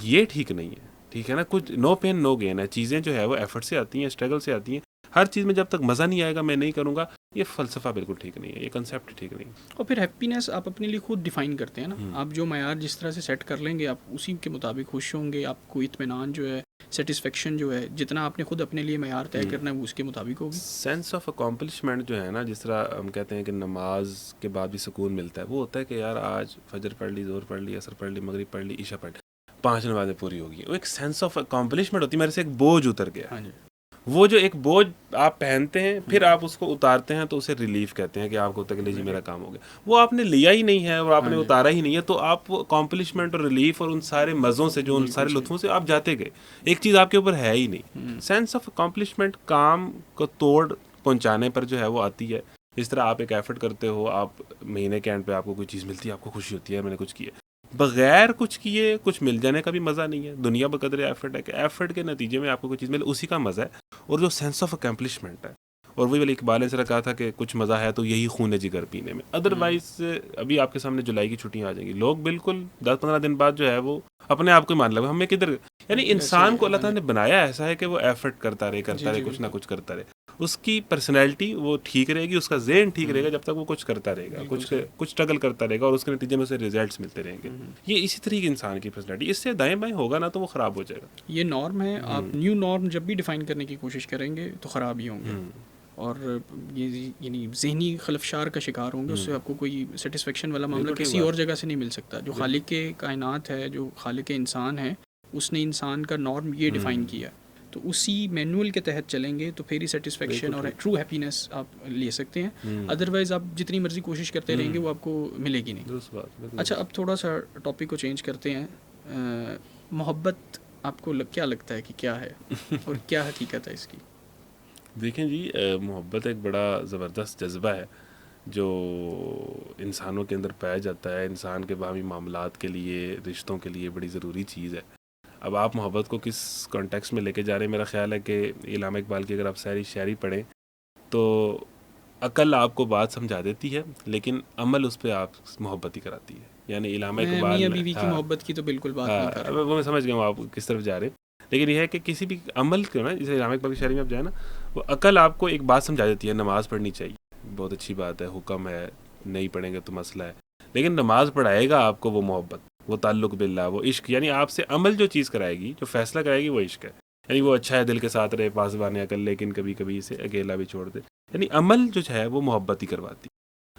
یہ ٹھیک نہیں ہے. ٹھیک ہے نا, کچھ نو پین نو گین ہے. چیزیں جو ہے وہ ایفرٹ سے آتی ہیں, اسٹرگل سے آتی ہیں. ہر چیز میں جب تک مزہ نہیں آئے گا میں نہیں کروں گا, یہ فلسفہ بالکل ٹھیک نہیں ہے, یہ کنسیپٹ ٹھیک نہیں ہے. اور پھر ہیپینس آپ اپنے لیے خود ڈیفائن کرتے ہیں نا. آپ جو معیار جس طرح سے سیٹ کر لیں گے, آپ اسی کے مطابق خوش ہوں گے. آپ کو اطمینان جو ہے, سیٹسفیکشن جو ہے, جتنا آپ نے خود اپنے لیے معیار طے کرنا ہے وہ اس کے مطابق ہوگی. سینس آف اکمپلشمنٹ جو ہے نا, جس طرح ہم کہتے ہیں کہ نماز کے بعد بھی سکون ملتا ہے, وہ ہوتا ہے کہ یار آج فجر پڑھ لی, ظہر پڑھ لی, عصر پڑھ لی, مغرب پڑھ لی, عشاء پڑھ لی, 5 نمازیں پوری ہوگی. وہ ایک سینس آف اکمپلشمنٹ ہوتی ہے, میرے سے ایک بوجھ اتر گیا. ہاں جی. وہ جو ایک بوجھ آپ پہنتے ہیں پھر آپ اس کو اتارتے ہیں تو اسے ریلیف کہتے ہیں کہ آپ کو تکلیف جی میرا کام ہو گیا. وہ آپ نے لیا ہی نہیں ہے اور آپ نے اتارا ہی نہیں ہے, تو آپ اکمپلشمنٹ اور ریلیف اور ان سارے مزوں سے, جو ان سارے لطفوں سے آپ جاتے گئے, ایک چیز آپ کے اوپر ہے ہی نہیں. سینس آف اکمپلشمنٹ کام کو توڑ پہنچانے پر جو ہے وہ آتی ہے. جس طرح آپ ایک ایفرٹ کرتے ہو, آپ مہینے کے اینڈ پہ آپ کو کوئی چیز ملتی ہے, آپ کو خوشی ہوتی ہے میں نے کچھ کیا. بغیر کچھ کیے کچھ مل جانے کا بھی مزہ نہیں ہے. دنیا بقدر ایفرٹ ہے کہ ایفرٹ کے نتیجے میں آپ کو کوئی چیز ملے, اسی کا مزہ ہے. اور جو سینس آف اکمپلشمنٹ ہے, اور وہی والی اقبال نے کہا تھا کہ کچھ مزہ ہے تو یہی خون جگر پینے میں. ادروائز ابھی آپ کے سامنے جولائی کی چھٹیاں آ جائیں گی, لوگ بالکل 10-15 دن بعد جو ہے وہ اپنے آپ کو ہی مان لگا ہمیں کدھر. یعنی انسان کو اللہ تعالیٰ نے بنایا ایسا ہے کہ وہ ایفرٹ کرتا رہے, کچھ نہ کچھ کرتا رہے. اس کی پرسنالٹی وہ ٹھیک رہے گی, اس کا ذہن ٹھیک رہے گا جب تک وہ کچھ کرتا رہے گا, کچھ اسٹرگل کرتا رہے گا, اور اس کے نتیجے میں اسے ریزلٹس ملتے رہیں گے. یہ اسی طریقے انسان کی پرسنالٹی, اس سے دائیں بائیں ہوگا نا تو وہ خراب ہو جائے گا. یہ نارم ہے. آپ نیو نارم جب بھی ڈیفائن کرنے کی کوشش کریں گے تو خراب ہی ہوں گے, اور یہ یعنی ذہنی خلفشار کا شکار ہوں گے. اس سے آپ کو کوئی سیٹسفیکشن والا معاملہ کسی اور جگہ سے نہیں مل سکتا. جو خالق کے کائنات ہے, جو خالق انسان ہے, اس نے انسان کا نارم یہ ڈیفائن کیا, تو اسی مینول کے تحت چلیں گے تو پھر ہی سیٹسفیکشن اور ٹرو ہیپینس آپ لے سکتے ہیں. ادروائز آپ جتنی مرضی کوشش کرتے رہیں گے وہ آپ کو ملے گی نہیں. اچھا, اب تھوڑا سا ٹاپک کو چینج کرتے ہیں. محبت آپ کو کیا لگتا ہے کہ کیا ہے اور کیا حقیقت ہے اس کی؟ دیکھیں جی, محبت ایک بڑا زبردست جذبہ ہے جو انسانوں کے اندر پایا جاتا ہے. انسان کے باہمی معاملات کے لیے, رشتوں کے لیے بڑی ضروری چیز ہے. اب آپ محبت کو کس کانٹیکس میں لے کے جا رہے ہیں, میرا خیال ہے کہ علامہ اقبال کی اگر آپ شاعری پڑھیں تو عقل آپ کو بات سمجھا دیتی ہے لیکن عمل اس پہ آپ محبت ہی کراتی ہے. یعنی علامہ اقبال میاں بیوی کی محبت کی تو بالکل بات نہیں کر رہا, وہ میں سمجھ گیا ہوں آپ کس طرف جا رہے ہیں. لیکن یہ ہے کہ کسی بھی عمل کو نا, جیسے علامہ اقبال کی شاعری میں آپ جائیں نا, وہ عقل آپ کو ایک بات سمجھا دیتی ہے, نماز پڑھنی چاہیے, بہت اچھی بات ہے, حکم ہے, نہیں پڑھیں گے تو مسئلہ ہے. لیکن نماز پڑھائے گا آپ کو وہ محبت, وہ تعلق باللہ, وہ عشق. یعنی آپ سے عمل جو چیز کرائے گی, جو فیصلہ کرائے گی, وہ عشق ہے. یعنی وہ اچھا ہے دل کے ساتھ رہے, پاسبان عقل, لیکن کبھی کبھی اسے اکیلا بھی چھوڑ دے. یعنی عمل جو ہے وہ محبت ہی کرواتی.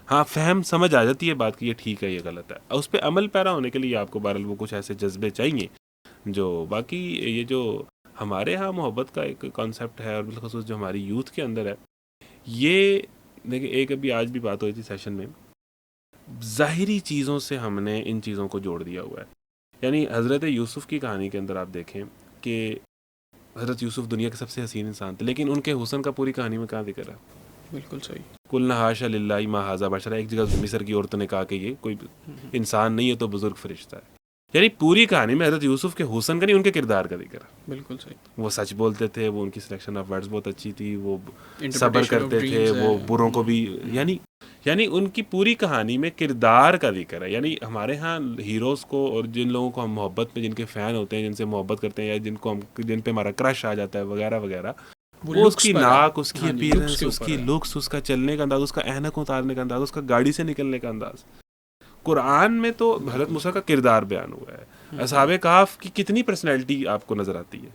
ہاں, فہم سمجھ آ جاتی ہے بات کی یہ ٹھیک ہے, یہ غلط ہے. اس پہ عمل پیرا ہونے کے لیے آپ کو بہرحال وہ کچھ ایسے جذبے چاہیے جو باقی یہ جو ہمارے ہاں محبت کا ایک کانسیپٹ ہے, اور بالخصوص جو ہماری یوتھ کے اندر ہے, یہ دیکھیں ایک ابھی آج بھی بات ہوئی تھی سیشن میں, ظاہری چیزوں سے ہم نے ان چیزوں کو جوڑ دیا ہوا ہے. یعنی حضرت یوسف کی کہانی کے اندر آپ دیکھیں کہ حضرت یوسف دنیا کے سب سے حسین انسان تھے, لیکن ان کے حسن کا پوری کہانی میں کہاں ذکر ہے؟ بالکل صحیح. قلنا حاشا للہ ما ھذا بشر. ایک جگہ مصر کی عورتوں نے کہا کہ یہ کوئی انسان نہیں ہے تو بزرگ فرشتہ ہے. یعنی پوری کہانی میں حضرت یوسف کے حسن کا نہیں، ان کے کردار کا ذکر ہے. بالکل صحیح. وہ سچ بولتے تھے، وہ ان کی سلیکشن آف ورڈز بہت اچھی تھی، وہ صبر کرتے تھے، وہ بروں کو بھی، یعنی ان کی پوری کہانی میں کردار کا ذکر ہے. یعنی ہمارے ہاں ہیروز کو اور جن لوگوں کو ہم محبت میں، جن کے فین ہوتے ہیں، جن سے محبت کرتے ہیں، یا جن پہ ہمارا کرش آ جاتا ہے وغیرہ وغیرہ، وہ اس کی ناک، اس کی اپیرنس، اس کی لکس، اس کا چلنے کا انداز، اس کا اینک اتارنے کا انداز، اس کا گاڑی سے نکلنے کا انداز. قرآن میں تو حضرت موسیٰ کا کردار بیان ہوا ہے. اصحاب کہف کی کتنی پرسنالٹی آپ کو نظر آتی ہے.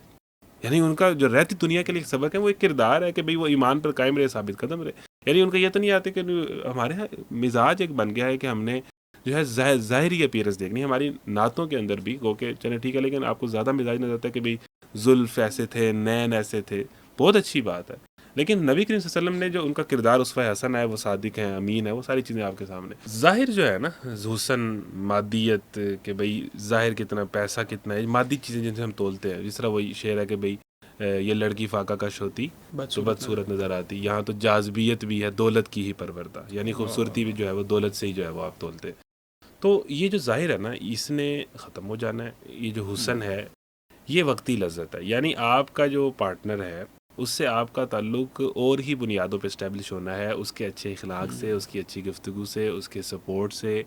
یعنی ان کا جو رہتی دنیا کے لیے سبق ہے، وہ ایک کردار ہے کہ بھئی وہ ایمان پر قائم رہے، ثابت قدم رہے. یعنی ان کا یہ تو نہیں آتے کہ ہمارے ہاں مزاج ایک بن گیا ہے کہ ہم نے جو ہے ظاہری اپیرنس دیکھنی. ہماری نعتوں کے اندر بھی گو کہ چلے ٹھیک ہے، لیکن آپ کو زیادہ مزاج نظر آتا ہے کہ بھئی زلف ایسے تھے، نین ایسے تھے، بہت اچھی بات ہے. لیکن نبی کریم صلی اللہ علیہ وسلم نے جو ان کا کردار اسوہ حسن ہے، وہ صادق ہیں، امین ہے، وہ ساری چیزیں آپ کے سامنے. ظاہر جو ہے نا، حسن، مادیت، کہ بھئی ظاہر کتنا، پیسہ کتنا ہے، مادی چیزیں جن سے ہم تولتے ہیں. جس طرح وہی شعر ہے کہ بھئی یہ لڑکی فاقہ کش ہوتی تو بدصورت نظر آتی. یہاں تو جاذبیت بھی ہے، دولت کی ہی پروردہ، یعنی خوبصورتی بھی جو ہے وہ دولت سے ہی جو ہے وہ آپ تولتے. تو یہ جو ظاہر ہے نا، اس نے ختم ہو جانا ہے. یہ جو حسن ہے یہ وقتی لذت ہے. یعنی آپ کا جو پارٹنر ہے اس سے آپ کا تعلق اور ہی بنیادوں پہ اسٹیبلش ہونا ہے، اس کے اچھے اخلاق سے، اس کی اچھی گفتگو سے، اس کے سپورٹ سے،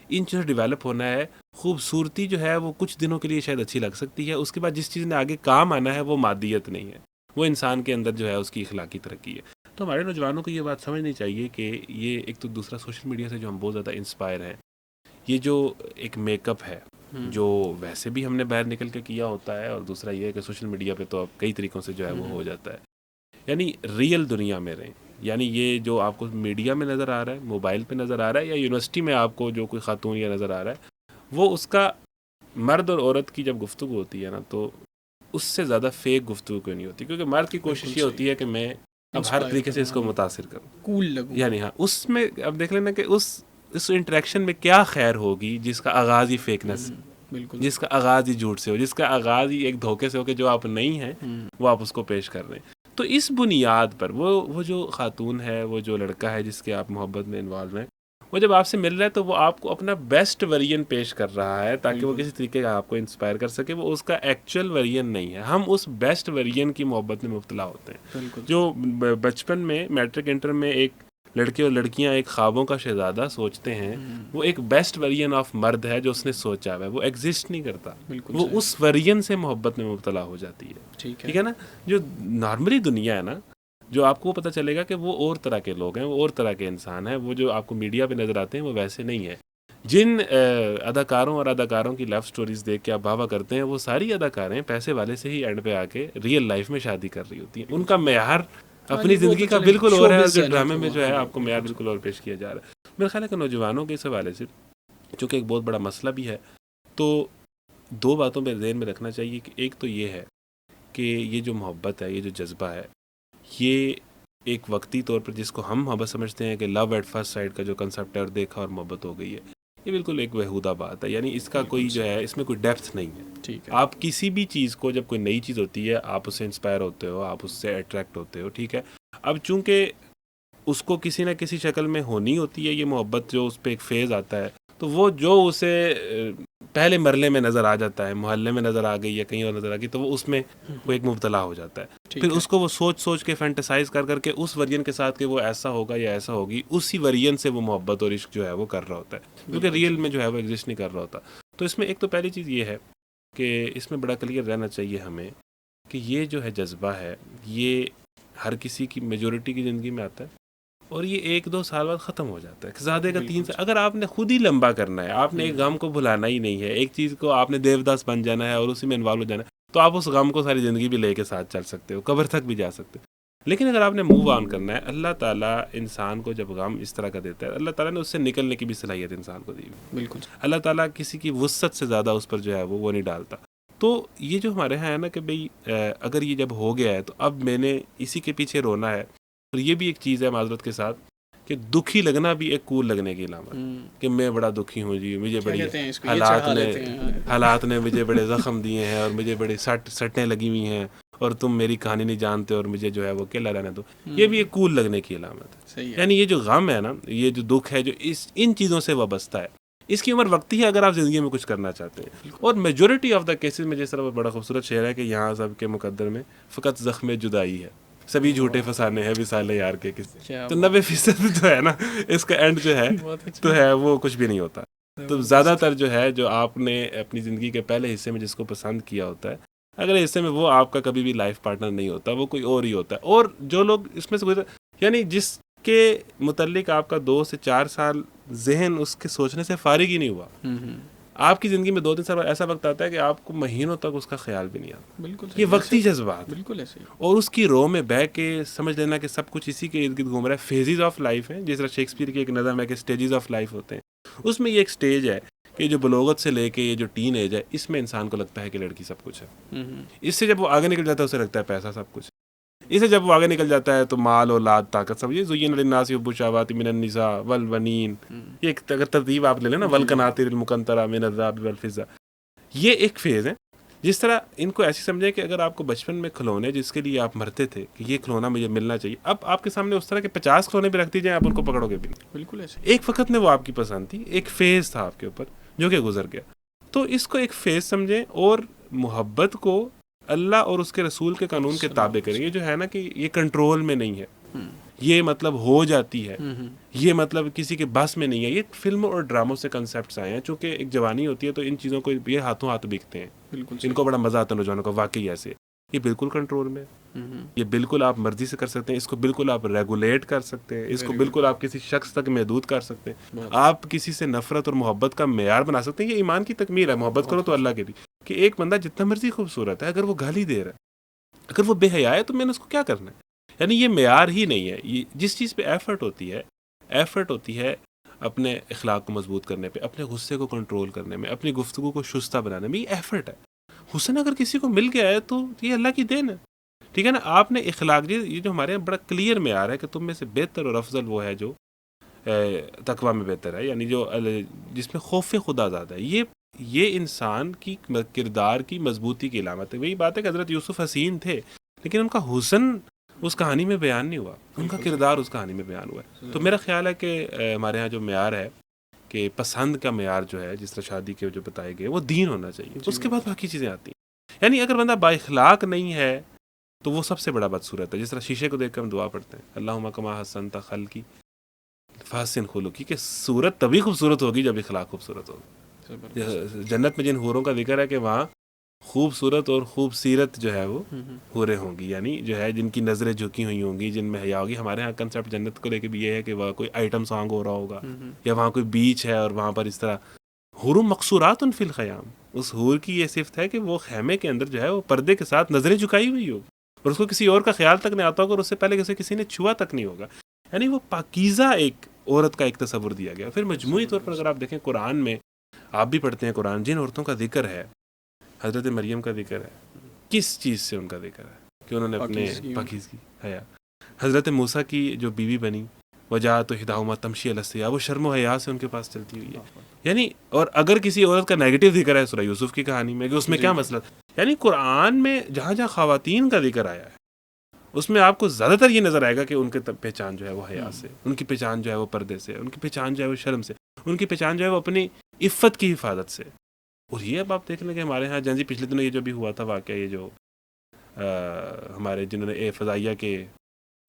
ان چیزوں ڈیولپ ہونا ہے. خوبصورتی جو ہے وہ کچھ دنوں کے لیے شاید اچھی لگ سکتی ہے، اس کے بعد جس چیز نے آگے کام آنا ہے وہ مادیت نہیں ہے، وہ انسان کے اندر جو ہے اس کی اخلاقی ترقی ہے. تو ہمارے نوجوانوں کو یہ بات سمجھنی چاہیے کہ یہ ایک تو دوسرا سوشل میڈیا سے جو ہم بہت زیادہ انسپائر ہیں، یہ جو ایک میک اپ ہے جو ویسے بھی ہم نے باہر نکل کے کیا ہوتا ہے، اور دوسرا یہ ہے کہ سوشل میڈیا پہ تو اب کئی طریقوں سے جو ہے وہ ہو جاتا ہے. یعنی ریئل دنیا میں رہیں. یعنی یہ جو آپ کو میڈیا میں نظر آ رہا ہے، موبائل پہ نظر آ رہا ہے، یا یونیورسٹی میں آپ کو جو کوئی خاتون یا نظر آ رہا ہے، وہ اس کا مرد اور عورت کی جب گفتگو ہوتی ہے نا، تو اس سے زیادہ فیک گفتگو کوئی نہیں ہوتی. کیونکہ مرد کی کوشش یہ ہوتی ہے کہ میں اب ہر طریقے سے اس کو متاثر کروں، کول لگوں. یعنی ہاں اس میں اب دیکھ لینا کہ اس انٹریکشن میں کیا خیر ہوگی جس کا آغاز ہی فیکنس، جس کا آغاز ہی جھوٹ سے ہو، جس کا آغاز ہی ایک دھوکے سے ہو کہ جو آپ نہیں ہیں وہ آپ اس کو پیش کر رہے ہیں. تو اس بنیاد پر وہ جو خاتون ہے، وہ جو لڑکا ہے جس کے آپ محبت میں انوالو ہیں، وہ جب آپ سے مل رہا ہے تو وہ آپ کو اپنا بیسٹ ورژن پیش کر رہا ہے تاکہ وہ کسی طریقے کا آپ کو انسپائر کر سکے. وہ اس کا ایکچوئل ورژن نہیں ہے. ہم اس بیسٹ ورژن کی محبت میں مبتلا ہوتے ہیں. جو بچپن میں میٹرک انٹر میں ایک لڑکے اور لڑکیاں ایک خوابوں کا شہزادہ سوچتے ہیں، وہ ایک بیسٹ ورژن آف مرد ہے جو اس نے سوچا ہوا ہے، وہ ایگزسٹ نہیں کرتا. وہ اس ورژن سے محبت میں مبتلا ہو جاتی ہے. ٹھیک ہے نا. جو نارملی دنیا ہے نا، جو آپ کو پتہ چلے گا کہ وہ اور طرح کے لوگ ہیں، وہ اور طرح کے انسان ہیں. وہ جو آپ کو میڈیا پہ نظر آتے ہیں وہ ویسے نہیں ہے. جن اداکاروں اور اداکاروں کی لو سٹوریز دیکھ کے آپ بھاوا کرتے ہیں، وہ ساری اداکاریں پیسے والے سے ہی اینڈ پہ آ کے ریئل لائف میں شادی کر رہی ہوتی ہیں. ان کا معیار اپنی زندگی کا بالکل اور ہے، جو ڈرامے میں جو ہے آپ کو معیار بالکل اور پیش کیا جا رہا ہے. میرا خیال ہے کہ نوجوانوں کے اس حوالے سے، چونکہ ایک بہت بڑا مسئلہ بھی ہے، تو دو باتوں پہ ذہن میں رکھنا چاہیے. کہ ایک تو یہ ہے کہ یہ جو محبت ہے، یہ جو جذبہ ہے، یہ ایک وقتی طور پر جس کو ہم محبت سمجھتے ہیں کہ لو ایٹ فرسٹ سائٹ کا جو کنسیپٹ ہے، اور دیکھا اور محبت ہو گئی ہے، یہ بالکل ایک بیہودہ بات ہے. یعنی اس کا کوئی جو ہے، اس میں کوئی ڈیپتھ نہیں ہے. ٹھیک ہے. آپ کسی بھی چیز کو، جب کوئی نئی چیز ہوتی ہے، آپ اس سے انسپائر ہوتے ہو، آپ اس سے اٹریکٹ ہوتے ہو. ٹھیک ہے. اب چونکہ اس کو کسی نہ کسی شکل میں ہونی ہوتی ہے یہ محبت، جو اس پہ ایک فیز آتا ہے، تو وہ جو اسے پہلے مرلے میں نظر آ جاتا ہے، محلے میں نظر آ گئی یا کہیں اور نظر آ گئی، تو وہ اس میں وہ ایک مبتلا ہو جاتا ہے. پھر اس کو وہ سوچ کے فینٹیسائز کر کے اس ورژن کے ساتھ کہ وہ ایسا ہوگا یا ایسا ہوگی، اسی ورژن سے وہ محبت اور عشق جو ہے وہ کر رہا ہوتا ہے، کیونکہ ریئل میں جو ہے وہ ایگزسٹ نہیں کر رہا ہوتا. تو اس میں ایک تو پہلی چیز یہ ہے کہ اس میں بڑا کلیئر رہنا چاہیے ہمیں کہ یہ جو ہے جذبہ ہے، یہ ہر کسی کی میجورٹی کی زندگی میں آتا ہے، اور یہ 1-2 سال بعد ختم ہو جاتا ہے. زیادہ کا 3 سال اگر آپ نے خود ہی لمبا کرنا ہے، آپ نے ایک غم کو بھلانا ہی نہیں ہے، ایک چیز کو آپ نے دیوداس بن جانا ہے اور اسی میں انوالو ہو جانا ہے، تو آپ اس غم کو ساری زندگی بھی لے کے ساتھ چل سکتے ہو، قبر تک بھی جا سکتے ہو. لیکن اگر آپ نے موو آن کرنا ہے، اللہ تعالیٰ انسان کو جب غم اس طرح کا دیتا ہے، اللہ تعالیٰ نے اس سے نکلنے کی بھی صلاحیت انسان کو دی. بالکل. اللہ تعالیٰ کسی کی وسعت سے زیادہ اس پر جو ہے وہ نہیں ڈالتا. تو یہ جو ہمارے ہاں ہے نا کہ بھئی اگر یہ جب ہو گیا ہے تو اب میں نے اسی کے پیچھے رونا ہے. اور یہ بھی ایک چیز ہے معذرت کے ساتھ کہ دکھی لگنا بھی ایک کول لگنے کی علامت، کہ میں بڑا دکھی ہوں جی، مجھے بڑی حالات نے مجھے بڑے زخم دیے ہیں، اور مجھے بڑی سٹیں لگی ہوئی ہیں، اور تم میری کہانی نہیں جانتے اور مجھے جو ہے وہ اکیلا رہنے دو. یہ بھی ایک کول لگنے کی علامت ہے. صحیح ہے. یعنی یہ جو غم ہے نا, یہ جو دکھ ہے جو ان چیزوں سے وابستہ ہے, اس کی عمر وقتی ہے اگر آپ زندگی میں کچھ کرنا چاہتے ہیں. اور میجورٹی آف دا کیسز میں جس طرح بڑا خوبصورت شعر ہے کہ یہاں سب کے مقدر میں فقط زخم جدائی ہے, سبھی جھوٹے فسانے ہیں وصال یار کے کسی. تو 90% جو ہے نا اس کا اینڈ جو ہے تو ہے وہ کچھ بھی نہیں ہوتا. تو زیادہ تر جو ہے جو آپ نے اپنی زندگی کے پہلے حصے میں جس کو پسند کیا ہوتا ہے, اگلے حصے میں وہ آپ کا کبھی بھی لائف پارٹنر نہیں ہوتا, وہ کوئی اور ہی ہوتا ہے. اور جو لوگ اس میں سے یعنی جس کے متعلق آپ کا 2 سے 4 سال ذہن اس کے سوچنے سے فارغ ہی نہیں ہوا, آپ کی زندگی میں 2-3 سال ایسا وقت آتا ہے کہ آپ کو مہینوں تک اس کا خیال بھی نہیں آتا. بالکل یہ وقتی جذبات, بالکل ایسے ہی. اور اس کی رو میں بہ کے سمجھ لینا کہ سب کچھ اسی کے ارد گرد گھوم رہا ہے. فیزز آف لائف ہیں, جس طرح شیکسپیئر کی ایک نظم ہے کہ اسٹیجز آف لائف ہوتے ہیں, اس میں یہ ایک اسٹیج ہے کہ جو بلوغت سے لے کے یہ جو ٹین ایج ہے, اس میں انسان کو لگتا ہے کہ لڑکی سب کچھ ہے. اس سے جب وہ آگے نکل جاتا ہے اسے لگتا ہے پیسہ سب کچھ ہے. اس سے جب وہ آگے نکل جاتا ہے تو مال اولاد طاقت سب. یہ زین للناس حب الشہوات من النساء والبنین, یہ ایک اگر ترتیب آپ لے لیں نا, والقناطر المقنطرہ من الذهب والفضہ, یہ ایک فیز ہے. جس طرح ان کو ایسی سمجھیں کہ اگر آپ کو بچپن میں کھلونے جس کے لیے آپ مرتے تھے کہ یہ کھلونا مجھے ملنا چاہیے, اب آپ کے سامنے اس طرح کے 50 کھلونے بھی رکھ دیجئے, آپ ان کو پکڑو گے بھی نہیں. بالکل ایسے. ایک وقت میں وہ آپ کی پسند تھی, ایک فیز تھا آپ کے اوپر جو کہ گزر گیا. تو اس کو ایک فیز سمجھیں اور محبت کو اللہ اور اس کے رسول کے قانون کے تابع کریں. یہ جو ہے نا کہ یہ کنٹرول میں نہیں ہے, یہ مطلب ہو جاتی ہے, یہ مطلب کسی کے بس میں نہیں ہے. یہ فلموں اور ڈراموں سے کنسیپٹس آئے ہیں, چونکہ ایک جوانی ہوتی ہے تو ان چیزوں کو یہ ہاتھوں ہاتھ بکتے ہیں. بالکل ان کو بڑا مزہ آتا ہے نوجوانوں کو, واقعی ایسے. یہ بالکل کنٹرول میں, یہ بالکل آپ مرضی سے کر سکتے ہیں, اس کو بالکل آپ ریگولیٹ کر سکتے ہیں, اس کو بالکل آپ کسی شخص تک محدود کر سکتے ہیں. آپ کسی سے نفرت اور محبت کا معیار بنا سکتے ہیں. یہ ایمان کی تکمیل ہے, محبت کرو تو اللہ کے بھی, کہ ایک بندہ جتنا مرضی خوبصورت ہے, اگر وہ گالی دے رہا ہے, اگر وہ بے حیا ہے, تو میں نے اس کو کیا کرنا ہے. یعنی یہ معیار ہی نہیں ہے. یہ جس چیز پہ ایفرٹ ہوتی ہے اپنے اخلاق کو مضبوط کرنے پہ, اپنے غصے کو کنٹرول کرنے میں, اپنی گفتگو کو شستہ بنانے میں, یہ ایفرٹ ہے. حسن اگر کسی کو مل گیا ہے تو یہ اللہ کی دین ہے, ٹھیک ہے نا. آپ نے اخلاق, یہ جو ہمارے یہاں بڑا کلیئر معیار ہے کہ تم میں سے بہتر اور افضل وہ ہے جو تقویٰ میں بہتر ہے, یعنی جو جس میں خوف خدا زیادہ ہے. یہ انسان کی کردار کی مضبوطی کی علامت ہے. وہی بات ہے کہ حضرت یوسف حسین تھے, لیکن ان کا حسن اس کہانی میں بیان نہیں ہوا, ان کا کردار اس کہانی میں بیان ہوا ہے. تو میرا خیال ہے کہ ہمارے ہاں جو معیار ہے کہ پسند کا معیار جو ہے, جس طرح شادی کے جو بتائے گئے, وہ دین ہونا چاہیے. اس کے بعد باقی چیزیں آتی ہیں. یعنی اگر بندہ با اخلاق نہیں ہے تو وہ سب سے بڑا بدصورت ہے. جس طرح شیشے کو دیکھ کر ہم دعا پڑھتے ہیں, اللہم کما حسنت خلقی فحسن خلقی, کہ صورت تبھی خوبصورت ہوگی جب اخلاق خوبصورت ہوگی. جنت میں جن حوروں کا ذکر ہے کہ وہاں خوبصورت اور خوبصیرت جو ہے وہ حوریں ہوں گی, یعنی جو ہے جن کی نظریں جھکی ہوئی ہوں گی, جن میں حیا ہوگی. ہمارے ہاں کنسیپٹ جنت کو لے کے بھی یہ ہے کہ وہاں کوئی آئٹم سانگ ہو رہا ہوگا, یا وہاں کوئی بیچ ہے اور وہاں پر اس طرح حور مقصورات فی الخیام. اس حور کی یہ صفت ہے کہ وہ خیمے کے اندر جو ہے وہ پردے کے ساتھ نظریں جھکائی ہوئی ہوگی, اور اس کو کسی اور کا خیال تک نہیں آتا ہوگا, اور اس سے پہلے کسی نے چھوا تک نہیں ہوگا. یعنی وہ پاکیزہ ایک عورت کا ایک تصور دیا گیا. پھر مجموعی طور پر اگر آپ دیکھیں قرآن میں, آپ بھی پڑھتے ہیں قرآن, جن عورتوں کا ذکر ہے, حضرت مریم کا ذکر ہے, کس چیز سے ان کا ذکر ہے کہ انہوں نے اپنے پاکیزگی حیا. حضرت موسیٰ کی جو بیوی بنی, وجاءت احداہما تمشی علی الصیاح, وہ شرم و حیا سے ان کے پاس چلتی ہوئی ہے. یعنی اور اگر کسی عورت کا نیگیٹو ذکر ہے سورہ یوسف کی کہانی میں, کہ اس میں کیا مسئلہ, یعنی قرآن میں جہاں جہاں خواتین کا ذکر آیا ہے اس میں آپ کو زیادہ تر یہ نظر آئے گا کہ ان کی پہچان جو ہے وہ حیا سے, ان کی پہچان جو ہے وہ پردے سے, ان کی پہچان جو ہے وہ شرم سے, ان کی پہچان جو ہے وہ اپنی عفت کی حفاظت سے. اور یہ اب آپ دیکھ لیں کہ ہمارے ہاں جنزی پچھلے دنوں یہ جو بھی ہوا تھا واقعہ, یہ جو ہمارے جنہوں نے فضائیہ کے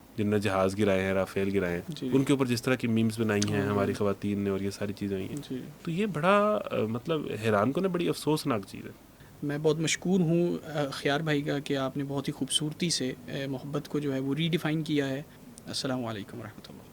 جنہوں نے جہاز گرائے ہیں, رافیل گرائے ہیں, ان کے اوپر جس طرح کی میمز بنائی ہیں ہماری خواتین نے, اور یہ ساری چیزیں ہوئی ہیں, تو یہ بڑا مطلب حیران کن ہے, بڑی افسوسناک چیز ہے. میں بہت مشکور ہوں خیار بھائی کا کہ آپ نے بہت ہی خوبصورتی سے محبت کو جو ہے وہ ری ڈیفائن کیا ہے. السلام علیکم ورحمۃ اللہ.